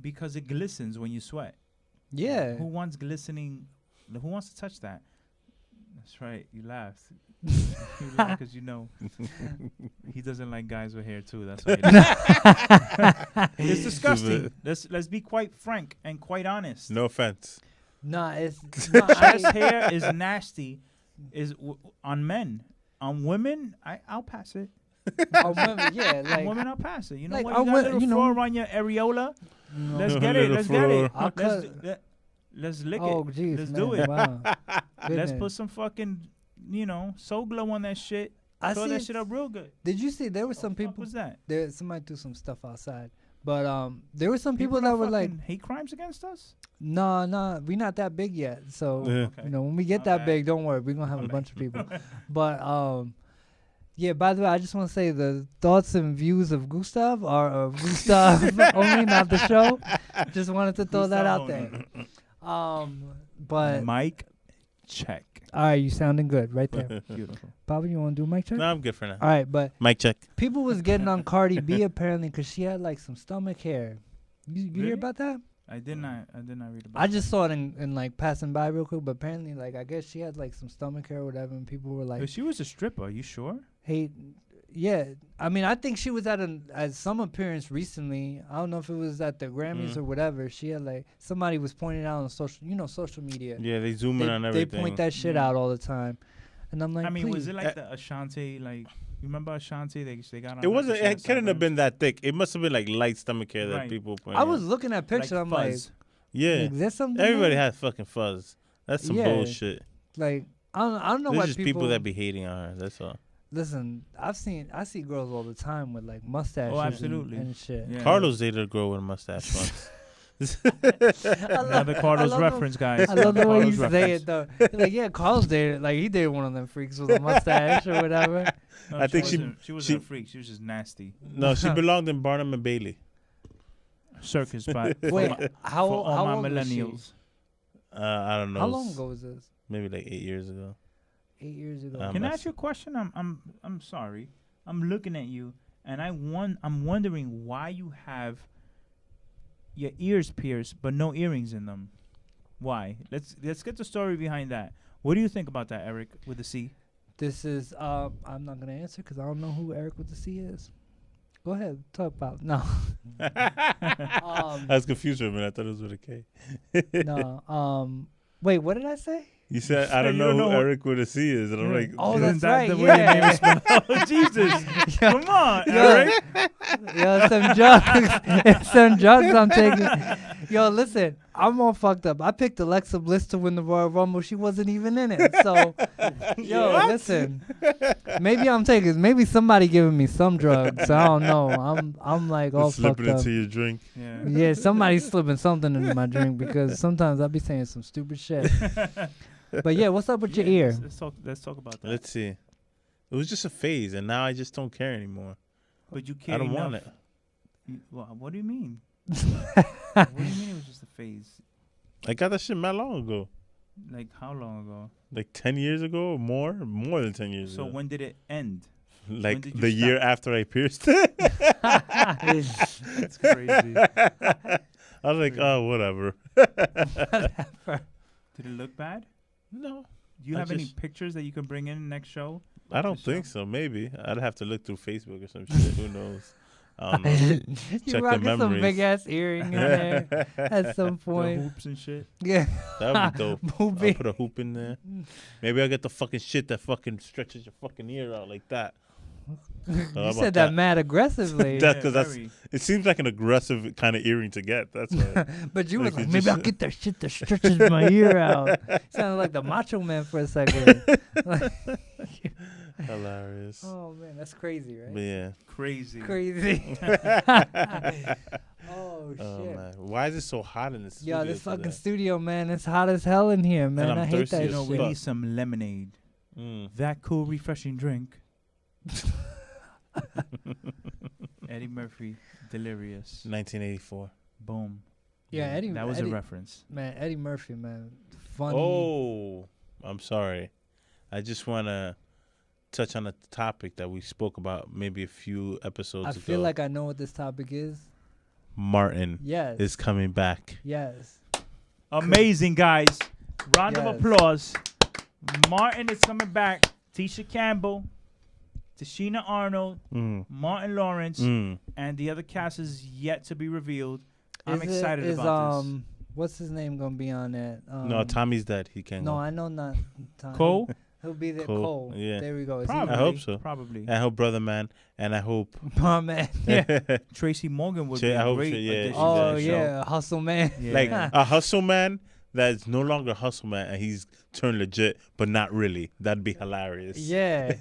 because it glistens when you sweat. Yeah. Who wants glistening? Who wants to touch that? That's right. You laughed. Because you know he doesn't like guys with hair too. That's why. It's disgusting. Let's be quite frank and quite honest. No offense. Nah, it's Chest hair is nasty. On men. On women, I'll pass it. on women, yeah, On like women, I'll pass it. You know like, what? I You got a went- little you know- fur around your areola. no. Let's get it. Little Let's get it. I'll cut- Let's lick Oh it. jeez, Let's man, do it. Wow. Let's Goodness. put some fucking, soul glow on that shit. I Throw that see. shit up real good. Did you see there were some What people? was that? There somebody do some stuff outside, but there were some people that were like, fucking hate crimes against us. nah, we not that big yet. So Yeah. Okay. you know, when we get My that bad. big, don't worry, we're gonna have a bunch of people. But yeah. By the way, I just want to say the thoughts and views of Gustav are of Gustav only, not the show. Just wanted to throw that out there. But Mike, check. all right, you sounding good right there. Beautiful. Bobby, you want to do a mic check? No, I'm good for now. All right, but Mic check. people was getting on Cardi B apparently because she had like some stomach hair. You Really? hear about that? I did not read about I just saw it in like passing by real quick, but apparently like I guess she had like some stomach hair or whatever, and people were it. like, She was a stripper. Are you sure? "Hey, yeah." I mean, I think she was at some appearance recently. I don't know if it was at the Grammys or whatever. She had like somebody was pointing out on social media. Yeah, they zoom in on They everything. point that shit Yeah. out all the time, and I'm like, I mean, was please. it like the Ashanti? Like, you remember Ashanti? They got on. It wasn't. like, It couldn't have been that thick. It must have been like light stomach hair that Right. people. Point I was out. looking at pictures. I'm fuzz. Yeah. like, is there something? Everybody there? has fucking fuzz. That's some Yeah. bullshit. Like I don't know There's why just people that be hating on her. That's all. Listen, I see girls all the time with like mustaches. Oh, absolutely. and shit. Yeah. Carlos dated a girl with a mustache once. Another Carlos love reference, guys. I love the way you Carlos say reference. it though. You're like, yeah, Carl's dated. Like he dated one of them freaks with a mustache or whatever. No, I think she wasn't a freak. She was just nasty. No, she belonged in Barnum and Bailey. Circus spot. Wait, how for all how my old was she? millennials. I don't know. How long ago was this? Maybe like 8 years ago. 8 years ago. Can I that's- ask you a question? I'm sorry. I'm looking at you, and I'm wondering why you have your ears pierced but no earrings in them. Why? Let's get the story behind that. What do you think about that, Eric, with the C? This is I'm not gonna answer because I don't know who Eric with the C is. Go ahead, talk about no. I was confused for a minute. I thought it was with a K. No. Wait, what did I say? You said, I don't know who Eric with a C is. And I'm like, Oh, Isn't that's that right. the way your name Yeah. is spelled? Oh, Jesus. Come on, Yo. Eric. Yo, some drugs. Some drugs I'm taking. Yo, listen, I'm all fucked up. I picked Alexa Bliss to win the Royal Rumble. She wasn't even in it. So, yo, listen. Maybe somebody giving me some drugs. I don't know. I'm like all fucked slipping up. into your drink. Yeah. Yeah, somebody's slipping something into my drink because sometimes I be saying some stupid shit. But yeah, what's up with your ear? Let's talk about that. Let's see. It was just a phase, and now I just don't care anymore. But you care I don't enough. want it. What do you mean? What do you mean it was just a phase? I got that shit mad long ago. Like how long ago? Like 10 years ago or more? More than 10 years So ago. when did it end? Like did you the year stop? after I pierced it. That's crazy. I was like, oh, whatever. Did it look bad? No. Do you I have any just- pictures that you can bring in next show? I don't To show? think so. Maybe. I'd have to look through Facebook or some shit. Who knows? I don't know. You Check the rocking some memories. big ass earring in there at some The point. hoops and shit. Yeah. That would be dope. I'll Movie. put a hoop in there. Maybe I'll get the fucking shit that fucking stretches your fucking ear out like that. How You about said that mad aggressively. That- 'cause that's- very. It seems like an aggressive kind of earring to get. That's why. But you Like was like, it maybe just- I'll get that shit that stretches my ear out. Sounded like the Macho Man for a second. Hilarious. Oh man, that's crazy, But right? yeah. Crazy. Crazy. Oh Oh shit. man. Why is it so hot in this studio? Yo, this fucking today? studio, man, it's hot as hell in here, man. I'm I hate thirsty that as You know, we shit. need some lemonade. That cool, refreshing drink. Eddie Murphy, Delirious. 1984. Boom. Yeah, Eddie. That was Eddie, a reference. Man, Eddie Murphy, man, funny. Oh, I'm sorry. I just want to touch on a topic that we spoke about maybe a few episodes I ago. feel like I know what this topic is. Martin Yes. is coming back. Yes. Amazing, guys. Round of Yes. applause. Martin is coming back. Tisha Campbell, Tashina Arnold, Mm. Martin Lawrence, Mm. and the other cast is yet to be revealed. I'm Is it- excited is, about this. What's his name gonna be on that? No, Tommy's dead. He can't No, go. I know not. Tom. Cole? He'll be there. Cole, Cole. yeah. There we go. Is he- Probably. I hope so. Probably. I hope Brother Man, and I hope. Oh man. Yeah. Tracy Morgan would be I a hope great so, yeah, addition she's to Oh the yeah, hustle man. show. Yeah. Like a hustle man that is no longer hustle man, and he's turned legit, but not really. That'd be hilarious. Yeah.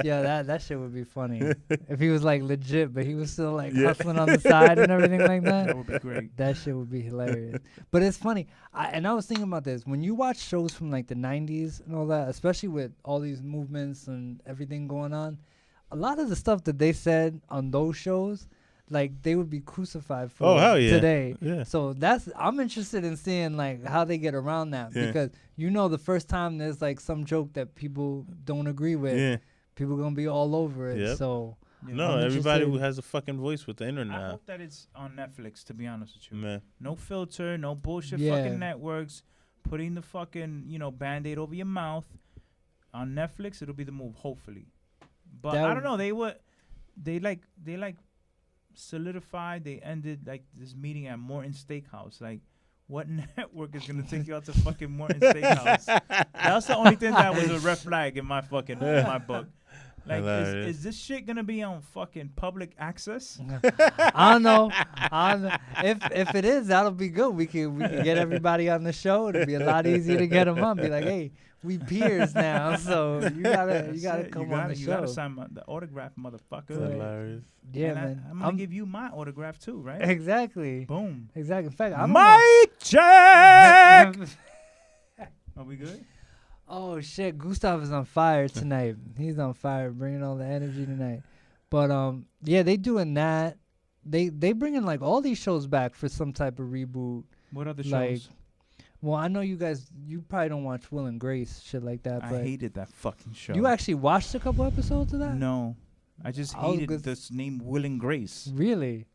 Yeah, that shit would be funny if he was like legit, but he was still like Yeah. hustling on the side and everything like that. That would be great. That shit would be hilarious. But it's funny. I was thinking about this. When you watch shows from like the 90s and all that, especially with all these movements and everything going on, a lot of the stuff that they said on those shows, like they would be crucified for Oh, hell yeah. today. Yeah. So I'm interested in seeing like how they get around that Yeah. because the first time there's like some joke that people don't agree with, Yeah. people gonna be all over it. Yep. So Yeah. No, I'm everybody interested. who has a fucking voice with the internet I now. hope that it's on Netflix, to be honest with you. Man. No filter, no bullshit Yeah. fucking networks, putting the fucking, Band-Aid over your mouth. On Netflix, it'll be the move, hopefully. But That I don't know, they solidified, they ended like this meeting at Morton Steakhouse. Like, what network is gonna take you out to fucking Morton Steakhouse? That's the only thing that was a red flag in my book. Like, Hilarious. is this shit gonna be on fucking public access? I don't know. If it is, that'll be good. We can get everybody on the show. It'll be a lot easier to get them on. Be like, hey, we peers now, so you gotta Shit, come on the you show. gotta sign the autograph, motherfucker. Right. Hilarious. Yeah, And man. I'm gonna give you my autograph too, right? Exactly. Boom. Exactly. In fact, I'm Mic check. Are we good? Oh shit, Gustav is on fire tonight. He's on fire, bringing all the energy tonight. But yeah, they doing that. They bringing like all these shows back for some type of reboot. What other shows? Like, well, I know you probably don't watch Will and Grace, shit like that. I But hated that fucking show. you actually watched a couple episodes of that? No, I just I was hated good- this name Will and Grace. Really?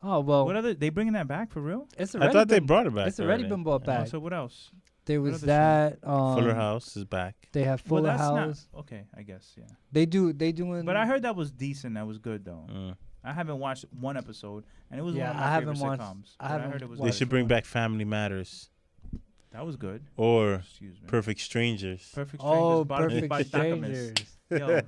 Oh well, What other? They bringing that back for real? it's I already thought they been- brought it back. It's already been brought back. So what else? There what was other that. Fuller House is back. They have Well, Fuller that's House. not okay. I guess yeah. They doing. But I heard that was decent. That was good though. I haven't watched one episode, and it was Yeah, one of I my haven't favorite watched- sitcoms. I But haven't heard it was They watched should bring back Family Matters That was good. or Excuse me. Perfect Strangers. Perfect Strangers. Oh, bottom Perfect by Strangers. Yo, Yo,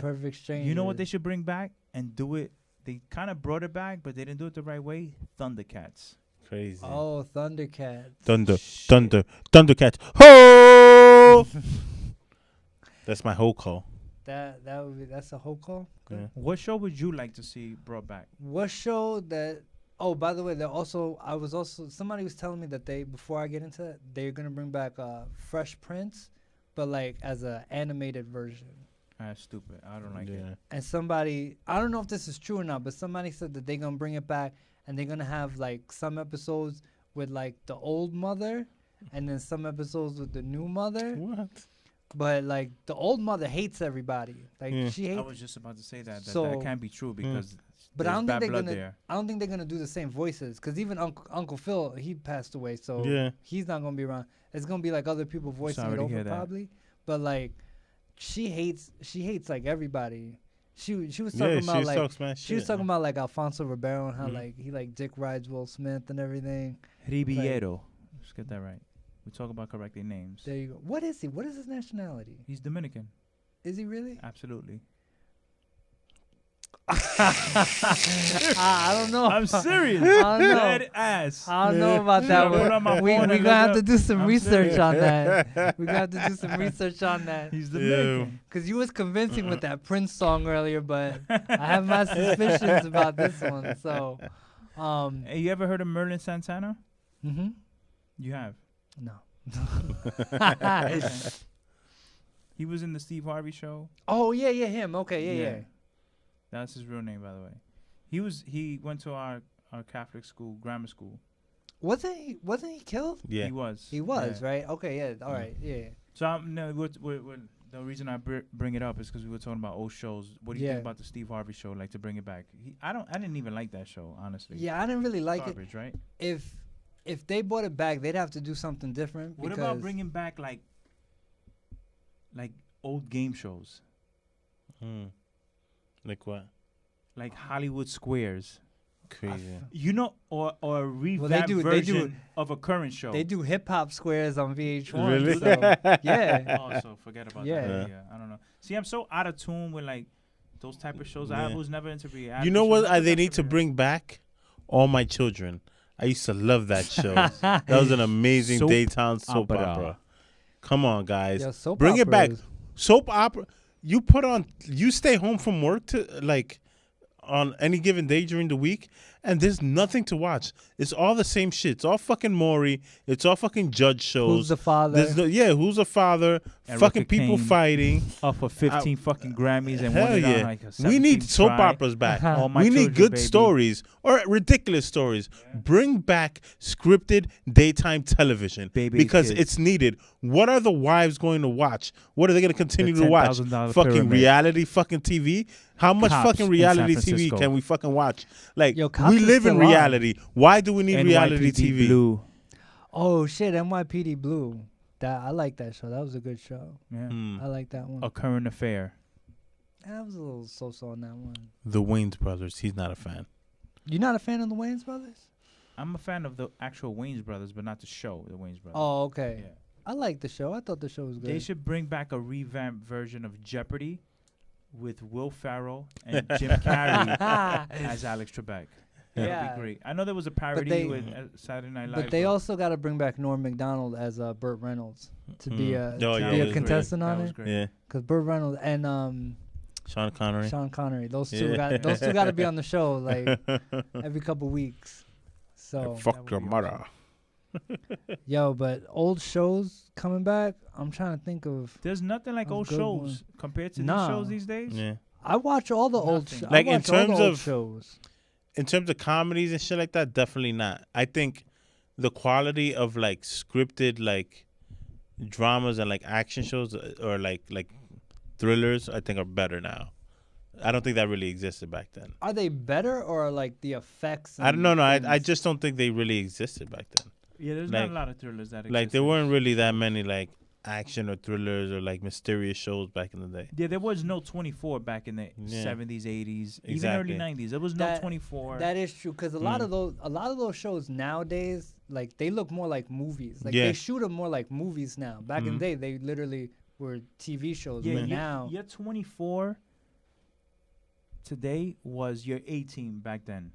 Perfect Strangers. you know what they should bring back and do it? They kind of brought it back, but they didn't do it the right way. Thundercats. Crazy. Oh, Thundercats. Thundercats. Ho! That's my whole call. That's a whole call. Yeah. What show would you like to see brought back? What show that? Oh, by the way, somebody was telling me that before I get into that, they're gonna bring back Fresh Prince, but like as a animated version. That's stupid. I don't like it. And somebody, I don't know if this is true or not, but somebody said that they're gonna bring it back and they're gonna have like some episodes with like the old mother, and then some episodes with the new mother. What? But like the old mother hates everybody. Like she I hates. was just about to say that. So- That can't be true because But I there's don't think bad they're blood gonna. there. I don't think they're gonna do the same voices because even Uncle Phil, he passed away, so Yeah. he's not gonna be around. It's gonna be like other people voicing Sorry it to over hear that. probably. But like, she hates like everybody. She was talking Yeah, about she like talks mad she was shit, talking man. about like Alfonso Ribeiro and how Mhm. like he like dick rides Will Smith and everything. Ribeiro. Let's get that right. We talk about correctly names. There you go. What is he? What is his nationality? He's Dominican. Is he really? Absolutely. I don't know. I'm serious. I don't know. Dead ass. I don't know about that Yeah, put one. on my We phone and gonna look have to up. do some I'm research serious. on that. We gonna have to do some research on that. He's Dominican. Cause you was convincing with that Prince song earlier, but I have my suspicions about this one. So, Hey, you ever heard of Merlin Santana? mhm. You have. No. He was in the Steve Harvey show. Oh yeah, him. Okay, yeah. That's his real name, by the way. He went to our Catholic school, grammar school. Wasn't he killed? Yeah. He was. He was, Yeah. right? Okay, yeah. All right, yeah. So no, we're the reason I bring it up is because we were talking about old shows. What do you think about the Steve Harvey show? Like to bring it back? I didn't even like that show, honestly. Yeah, I didn't really like Garbage, right? it. If they brought it back, they'd have to do something different. What about bringing back like old game shows, Like what? like Hollywood Squares? Crazy. You know, or a revamped they do- version of a current show. They do hip hop squares on VH1. Really? So, yeah. Also, forget about Yeah. that. Yeah, I don't know. See, I'm so out of tune with like those type of shows. I Yeah. was never into reality. You know shows. what? I They thought need that's to weird. bring back All My Children. I used to love that show. That was an amazing Soap daytime soap opera. opera. Come on, guys. Yeah, soap Bring it back. operas. Soap opera. You stay home from work to like on any given day during the week, and there's nothing to watch. It's all the same shit. It's all fucking Maury. It's all fucking judge shows. Who's the father? Who's the father? Erica fucking people Kane. fighting. Up for 15 fucking Grammys and Hell won it on yeah. like a We need 17th soap try. operas back. All My We need Children, good baby. stories or ridiculous stories. Bring back scripted daytime television Baby because kids. it's needed. What are the wives going to watch? What are they going to continue The to watch? $10,000 Fucking pyramid. reality fucking TV? How much Cops fucking in reality San TV Francisco. can we fucking watch? Like, Yo, Cops we is live in still on. reality. Why do we need reality NYPD TV? Blue. Oh shit, NYPD Blue. I like that show. That was a good show. Yeah. Hmm. I like that one. A Current Affair. I was a little so-so on that one. The Wayans brothers. He's not a fan. You're not a fan of the Wayans brothers? I'm a fan of the actual Wayans brothers, but not the show, the Wayans brothers. Oh, okay. Yeah. I like the show. I thought the show was good. They should bring back a revamped version of Jeopardy with Will Ferrell and Jim Carrey as Alex Trebek. That Yeah. would be great. I know there was a parody they- with Saturday Night Live. But they also got to bring back Norm Macdonald as Burt Reynolds to be a Oh, to yeah, be that a was contestant That on was it. great. Yeah. Because Burt Reynolds and Sean Connery. Sean Connery, those Yeah. two got to be on the show like every couple weeks. So Fuck your would be mother. yo, but old shows coming back. I'm trying to think of. There's nothing like That's old good shows one. compared to Nah. these shows these days. Yeah. I watch all the old Nothing. shows. Like, in terms of- shows. In terms of comedies and shit like that, definitely not. I think the quality of like scripted like dramas and like action shows or like thrillers, I think are better now. I don't think that really existed back then. Are they better or like the effects? I don't know. No, I and- just don't think they really existed back then. Yeah, there's Like- not a lot of thrillers that exist. Like there weren't really that many like action or thrillers or like mysterious shows back in the day. Yeah, there was no 24 back in the 70s, 80s, even early 90s. There was no 24. That is true, because a lot of those shows nowadays, like, they look more like movies. Like they shoot them more like movies now. Back in the day, they literally were TV shows. Yeah, but now your 24 today was your A-Team back then.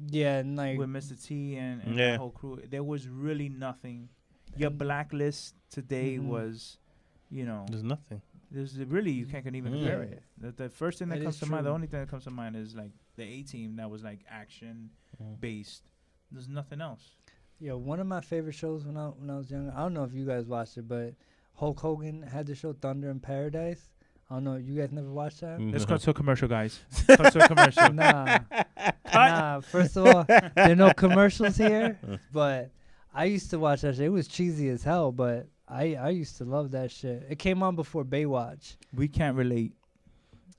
Yeah, and like with Mr. T and that whole crew, there was really nothing. Your Blacklist today was, there's nothing. There's really, you can't even compare it. The first thing that comes to mind, the only thing that comes to mind is like the A-Team that was like action based. There's nothing else. Yeah, one of my favorite shows when I was younger. I don't know if you guys watched it, but Hulk Hogan had the show Thunder in Paradise. I don't know. You guys never watched that? Let's cut to a commercial, guys. Cut to a commercial. Nah. First of all, there are no commercials here. But I used to watch that shit. It was cheesy as hell, but I used to love that shit. It came on before Baywatch. We can't relate.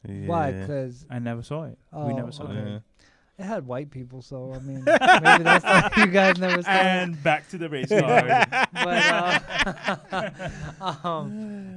Yeah. Why? Because I never saw it. We never saw it. It had white people, so I mean, maybe that's why you guys never saw it. And back to the race car. But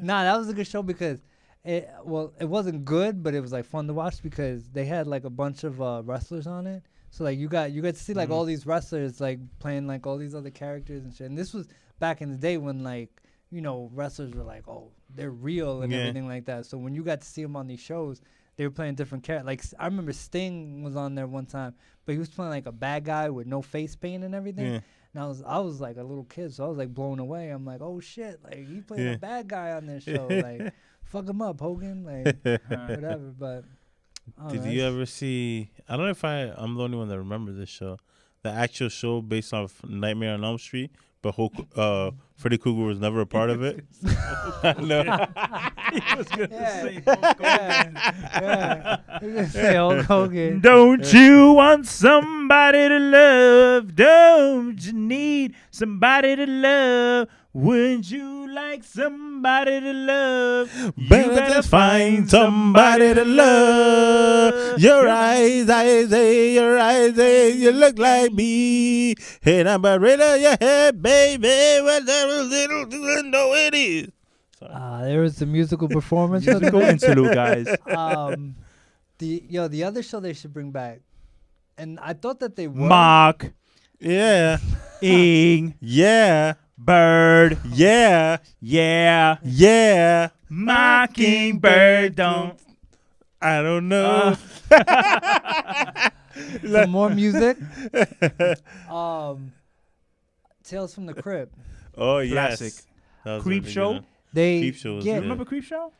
that was a good show because it wasn't good, but it was like fun to watch because they had like a bunch of wrestlers on it. So like you got to see like all these wrestlers like playing like all these other characters and shit. And this was back in the day when like wrestlers were like, oh, they're real and everything like that. So when you got to see them on these shows, they were playing different characters. Like I remember Sting was on there one time, but he was playing like a bad guy with no face paint and everything. Yeah. And I was like a little kid, so I was like blown away. I'm like, oh shit, like he playing a bad guy on this show, like fuck him up, Hogan, like whatever. But did you ever see? I don't know if I'm the only one that remember this show, the actual show based off Nightmare on Elm Street. But Freddy Krueger was never a part of it. No. He was going to say Hulk Hogan. He was going to say Hulk Hogan. Don't you want somebody to love? Don't you need somebody to love? Wouldn't you like somebody to love? Better find somebody to love. Your eyes, your eyes, you look like me. And I'm a rid of your head, baby. Whatever little do I know it is. There was the musical performance. Musical interlude, guys. The other show they should bring back, and I thought that they would. Mark. Yeah. Ing. Yeah. Bird. Yeah. Yeah. Yeah. Mockingbird don't. I don't know. Some more music. Tales from the Crypt. Oh, yes. Classic. Creep Show. Creep Show was good. Remember Creep Show?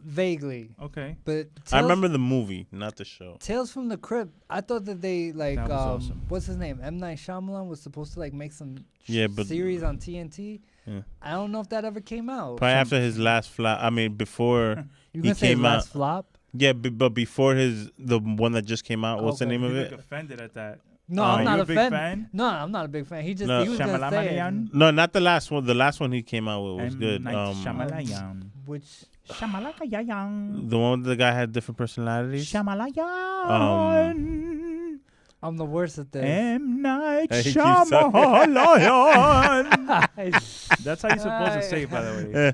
Vaguely. Okay. But I remember the movie, not the show. Tales from the Crypt. I thought that they like that was awesome. What's his name? M. Night Shyamalan was supposed to like make some series on TNT. Yeah. I don't know if that ever came out. Probably after his last flop. I mean, before you he came out. Last flop? Yeah, but before the one that just came out. What's the name of it? Offended at that. No, I'm not a big fan. No, I'm not a big fan. He was gonna say it. No, not the last one. The last one he came out with was good. Shyamalan. Which Shyamalan. The one with the guy had different personalities. Shyamalan. I'm the worst at this. M. Night Shyamalan. That's how you're supposed to say it, by the way. Yeah.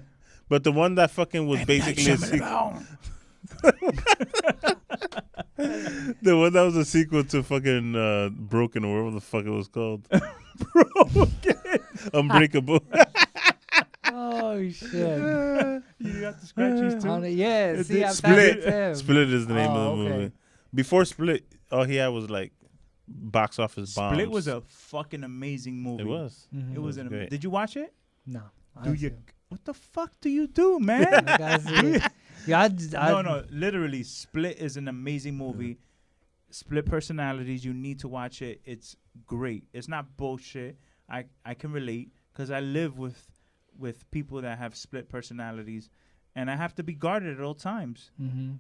But the one that fucking was basically a sequel. The one that was a sequel to fucking Broken, or whatever the fuck it was called. Broken. Unbreakable. Oh shit! You got the scratchies too. Yeah, see, Split. Split is the name of the movie. Before Split, all he had was like box office bombs. Split was a fucking amazing movie. It was. Mm-hmm. It was great. Did you watch it? No. Do you? What the fuck do you do, man? No. Literally, Split is an amazing movie. Split personalities. You need to watch it. It's great. It's not bullshit. I can relate because I live with people that have split personalities, and I have to be guarded at all times. Mm-hmm.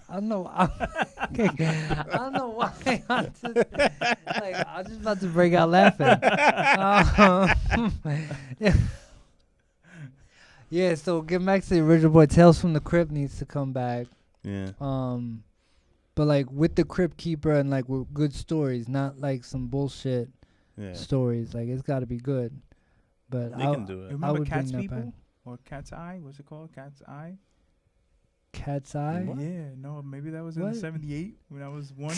I don't know. I don't know why. I'm just about to break out laughing. Yeah. So getting back to the original boy, Tales from the Crypt needs to come back. Yeah. But like with the Crypt Keeper and like with good stories, not like some bullshit stories. Like it's got to be good. But They can do You it. remember would Cat's bring that People back. or Cat's Eye? What's it called? Cat's Eye. Cat's Eye. What? Yeah, no, maybe that was in What? when I was 1.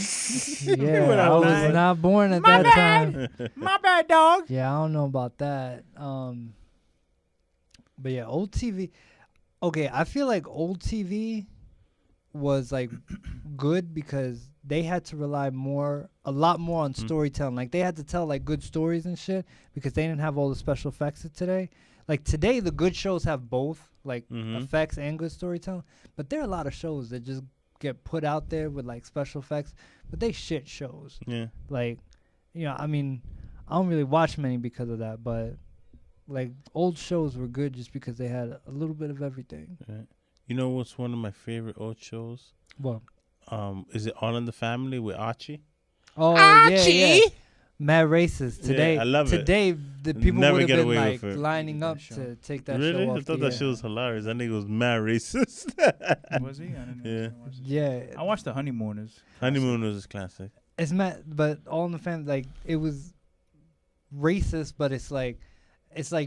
Yeah, When I I was was nine. not born at My that time. My bad, dog. Yeah, I don't know about that. But yeah, old TV. Okay, I feel like old TV was like good because they had to rely a lot more on storytelling. Like they had to tell like good stories and shit because they didn't have all the special effects of today. Like today, the good shows have both like effects and good storytelling. But there are a lot of shows that just get put out there with like special effects, but they shit shows. Yeah. Like, you know, I mean, I don't really watch many because of that, but like old shows were good just because they had a little bit of everything. Right. You know what's one of my favorite old shows? Well, Is it All in the Family with Archie? oh yeah. Mad Racist today. I love it. Today, the people Never would have get been away like with it. lining up Show. to take that Really? show off. I thought the that air. shit was hilarious. I think it was mad racist. Was he? I didn't know. Yeah. Yeah, I watched The Honeymooners. Honeymoon was a classic. it's mad, but All in the Family, like it was racist, but it's like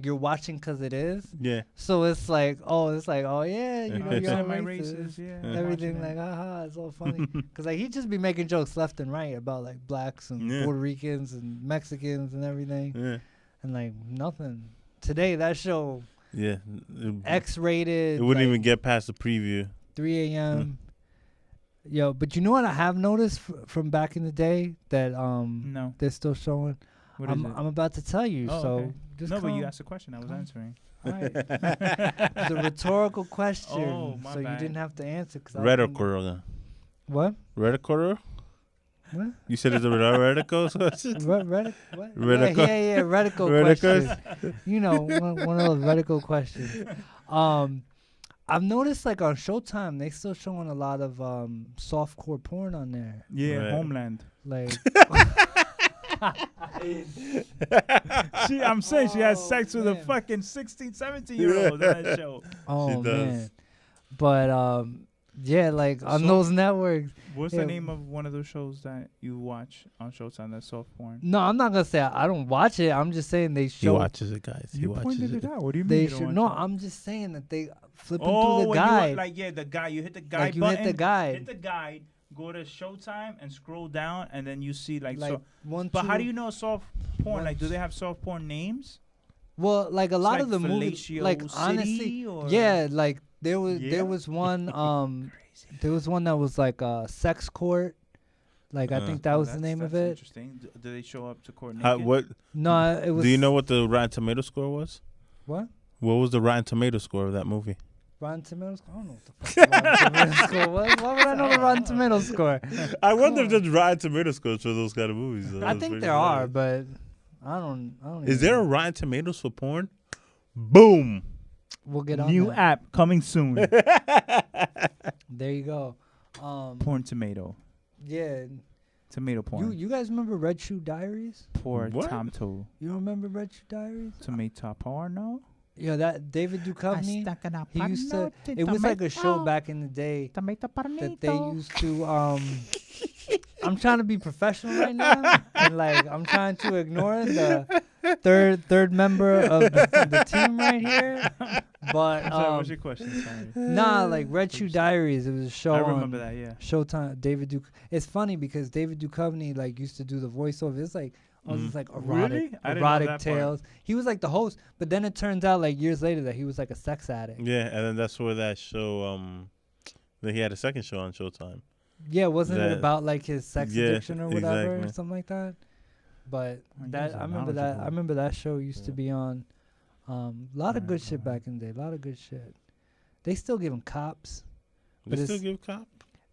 you're watching because it is. Yeah. So it's like oh yeah, you know, Yeah. you're all my racist. races, yeah. Yeah. Everything like haha, it's all funny because like he'd just be making jokes left and right about like blacks and Yeah. Puerto Ricans and Mexicans and everything, Yeah. and like nothing. Today that show Yeah. X-rated. It wouldn't like, even get past the preview. 3 a.m. Yo, but you know what I have noticed from back in the day that No. they're still showing. What is it? I'm about to tell you. Oh, so okay. just No, but you calm. asked a question. I was calm. answering. All right. It's a rhetorical question, Oh, my so you bad. didn't have to answer. Cause Reticle. What? Reticle? What? You said it's a reticle? What? Reticle. Yeah, reticle Reticles? question. You know, one of those reticle questions. I've noticed like on Showtime, they still showing a lot of softcore porn on there. Yeah, Right. Homeland. Like, I'm saying she has Oh, sex with a man. fucking 16, 17-year-old on that show. oh She does. man. But yeah, like on So- those networks. What's Yeah. the name of one of those shows that you watch on Showtime that's soft porn? No, I'm not gonna say I don't watch it. I'm just saying they He show. watches it, guys. He You watches pointed it. it out. What do you mean? They you don't should. watch No, it? I'm just saying that they flipping Oh, through the when you guide. like the guide, you hit the guide Like you button. hit the guide. Hit the guide. Go to Showtime and scroll down, and then you see like. Like So, one. but how two- do you know soft porn? one, Like, do they have soft porn names? Well, like a It's lot like of the movies, Fellatio like City honestly, or- yeah, like there was Yeah? there was one there was one that was like a sex court. Like I think that Oh, was the name of that's it. Interesting. Do they show up to court naked? What? No, it was. Do you know what the Rotten Tomato score was? what? What was the Rotten Tomato score of that movie? Rotten Tomatoes? I don't know what the fuck the Rotten Tomatoes score was. Why would I know the Rotten Tomatoes score? I wonder if if there's Rotten Tomato scores for those kind of movies. I think there are, but I don't. Is even there a know. Rotten Tomatoes for porn? Boom. We'll get on New that. app coming soon. There you go. Porn tomato. Yeah. Tomato porn. You guys remember Red Shoe Diaries? Poor What? Tomto. You don't remember Red Shoe Diaries? Tomato porno. Yeah, that David Duchovny. He used to. It was like a show back in the day Tomato that they used to. I'm trying to be professional right now, and like I'm trying to ignore the third member of the team right here. But I'm sorry, what's your question? Sorry. nah, like Red Shoe Diaries. It was a show. I remember on that, yeah. Showtime. David Duke. It's funny because David Duchovny like used to do the voiceover. It's like all these like Really? I didn't know erotic that part. tales. He was like the host, but then it turns out like years later that he was like a sex addict. Yeah, and then that's where that show. Then he had a second show on Showtime. Yeah, wasn't it That- about like his sex Yeah, addiction or whatever, or exactly. something like that? But Oh, you that guys are I remember that. I knowledgeable. remember that show used to Yeah. be on. A lot of good shit Right. back in the day. A lot of good shit. They still give them cops, They But still it's- give cop.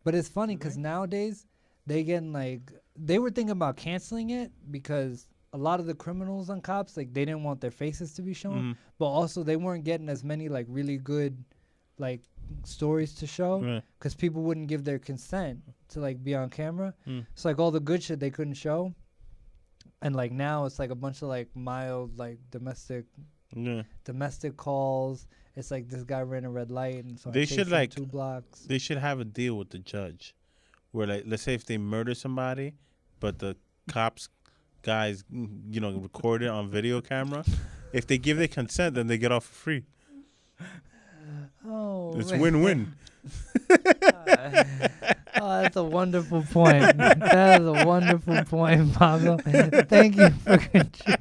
but it's funny Do because they? nowadays they getting like they were thinking about canceling it because a lot of the criminals on cops like they didn't want their faces to be shown, Mhm. but also they weren't getting as many like really good like stories to show Right. because people wouldn't give their consent to like be on camera. Mm. So like all the good shit they couldn't show, and like now it's like a bunch of like mild like domestic calls. It's like this guy ran a red light and so I They chased should, him like, 2 blocks. They should have a deal with the judge, where like let's say if they murder somebody, but the cops guys record it on video camera, If they give their consent, then they get off for free. Oh, It's man. win-win. Oh, that's a wonderful point. That is a wonderful point, Pablo. Thank you for contributing.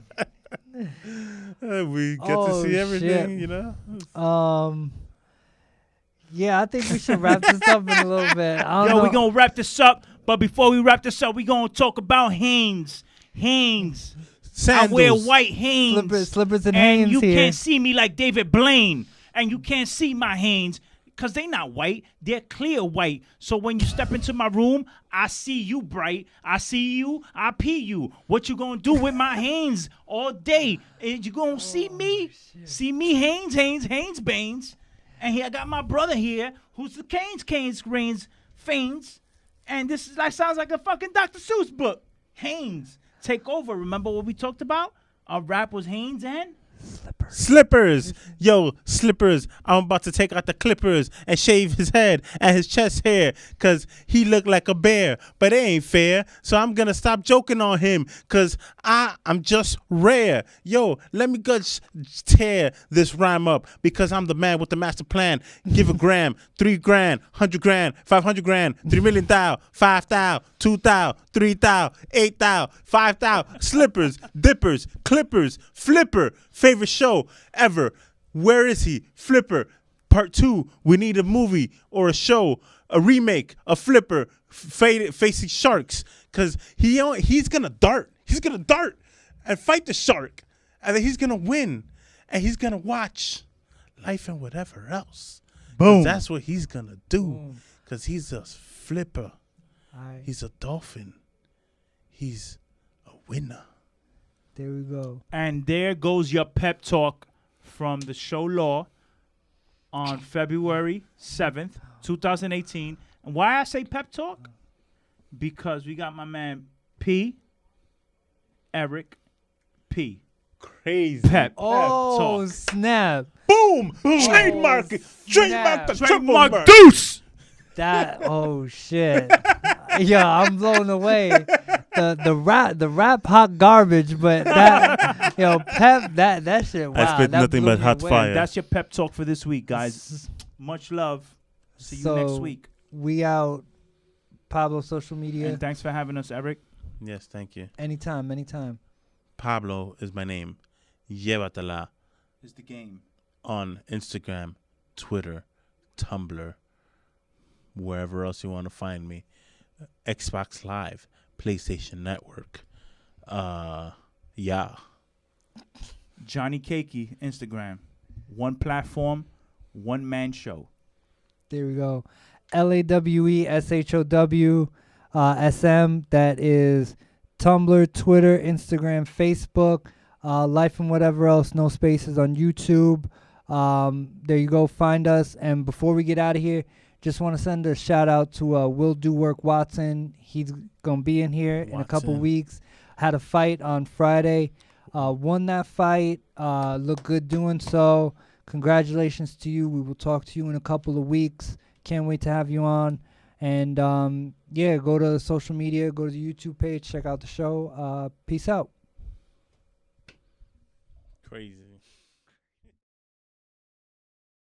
We get to see everything, you know. Yeah, I think we should wrap this up in a little bit. I don't Yo, know. we gonna wrap this up. But before we wrap this up, we gonna talk about Hanes. Sandals. I wear white Hanes. Slippers and and Hanes you here. can't see me like David Blaine. And you can't see my Hanes because they not white. They're clear white. So when you step into my room, I see you bright. I see you. I pee you. What you going to do with my Hanes all day? Is you going to see me? Shit. See me Hanes Baines. And here I got my brother here who's the Canes, Fanes. And this is like sounds like a fucking Dr. Seuss book. Hanes, take over. Remember what we talked about? Our rap was Hanes and... Slippers. Yo, slippers. I'm about to take out the clippers and shave his head and his chest hair because he looked like a bear, but it ain't fair. So I'm going to stop joking on him because I'm just rare. Yo, let me go tear this rhyme up because I'm the man with the master plan. Give a gram, 3 grand, 100 grand, 500 grand, 3 million thou, 5 thou, 2 thou, 3 thou, 8 thou, 5 thou. Slippers, dippers, clippers, flipper. Favorite show ever. Where is he? Flipper. Part 2. We need a movie or a show, a remake, a flipper, facing sharks. Because he's going to dart. He's going to dart and fight the shark. And then he's going to win. And he's going to watch Life and Whatever Else. Boom. That's what he's going to do. Because he's a flipper. Right. He's a dolphin. He's a winner. There we go. And there goes your pep talk from the show Law on February 7th, 2018. And why I say pep talk? Because we got my man Eric P. Crazy. Pep Oh, talk. snap. Boom! Trademark it. snap. Trademark the triple Trademark mark. Deuce! Oh, shit. Yeah, I'm blown away. The rap hot garbage, but that, Pep, that shit, wow. I spit that nothing blew but me hot away. fire. That's your pep talk for this week, guys. Much love. See you next week. We out. Pablo, social media. And thanks for having us, Eric. Yes, thank you. Anytime. Pablo is my name. Llévatela Is the game. on Instagram, Twitter, Tumblr, wherever else you want to find me. Xbox Live, PlayStation Network. Yeah. Johnny Cakey, Instagram. One platform, one man show. There we go. LAWESHOW SM. That is Tumblr, Twitter, Instagram, Facebook, Life and Whatever Else. No spaces on YouTube. There you go. Find us. And before we get out of here, just want to send a shout out to Will Do Work Watson. He's going to be in here in a couple weeks. Had a fight on Friday. Won that fight. Looked good doing so. Congratulations to you. We will talk to you in a couple of weeks. Can't wait to have you on. And, go to social media. Go to the YouTube page. Check out the show. Peace out. Crazy.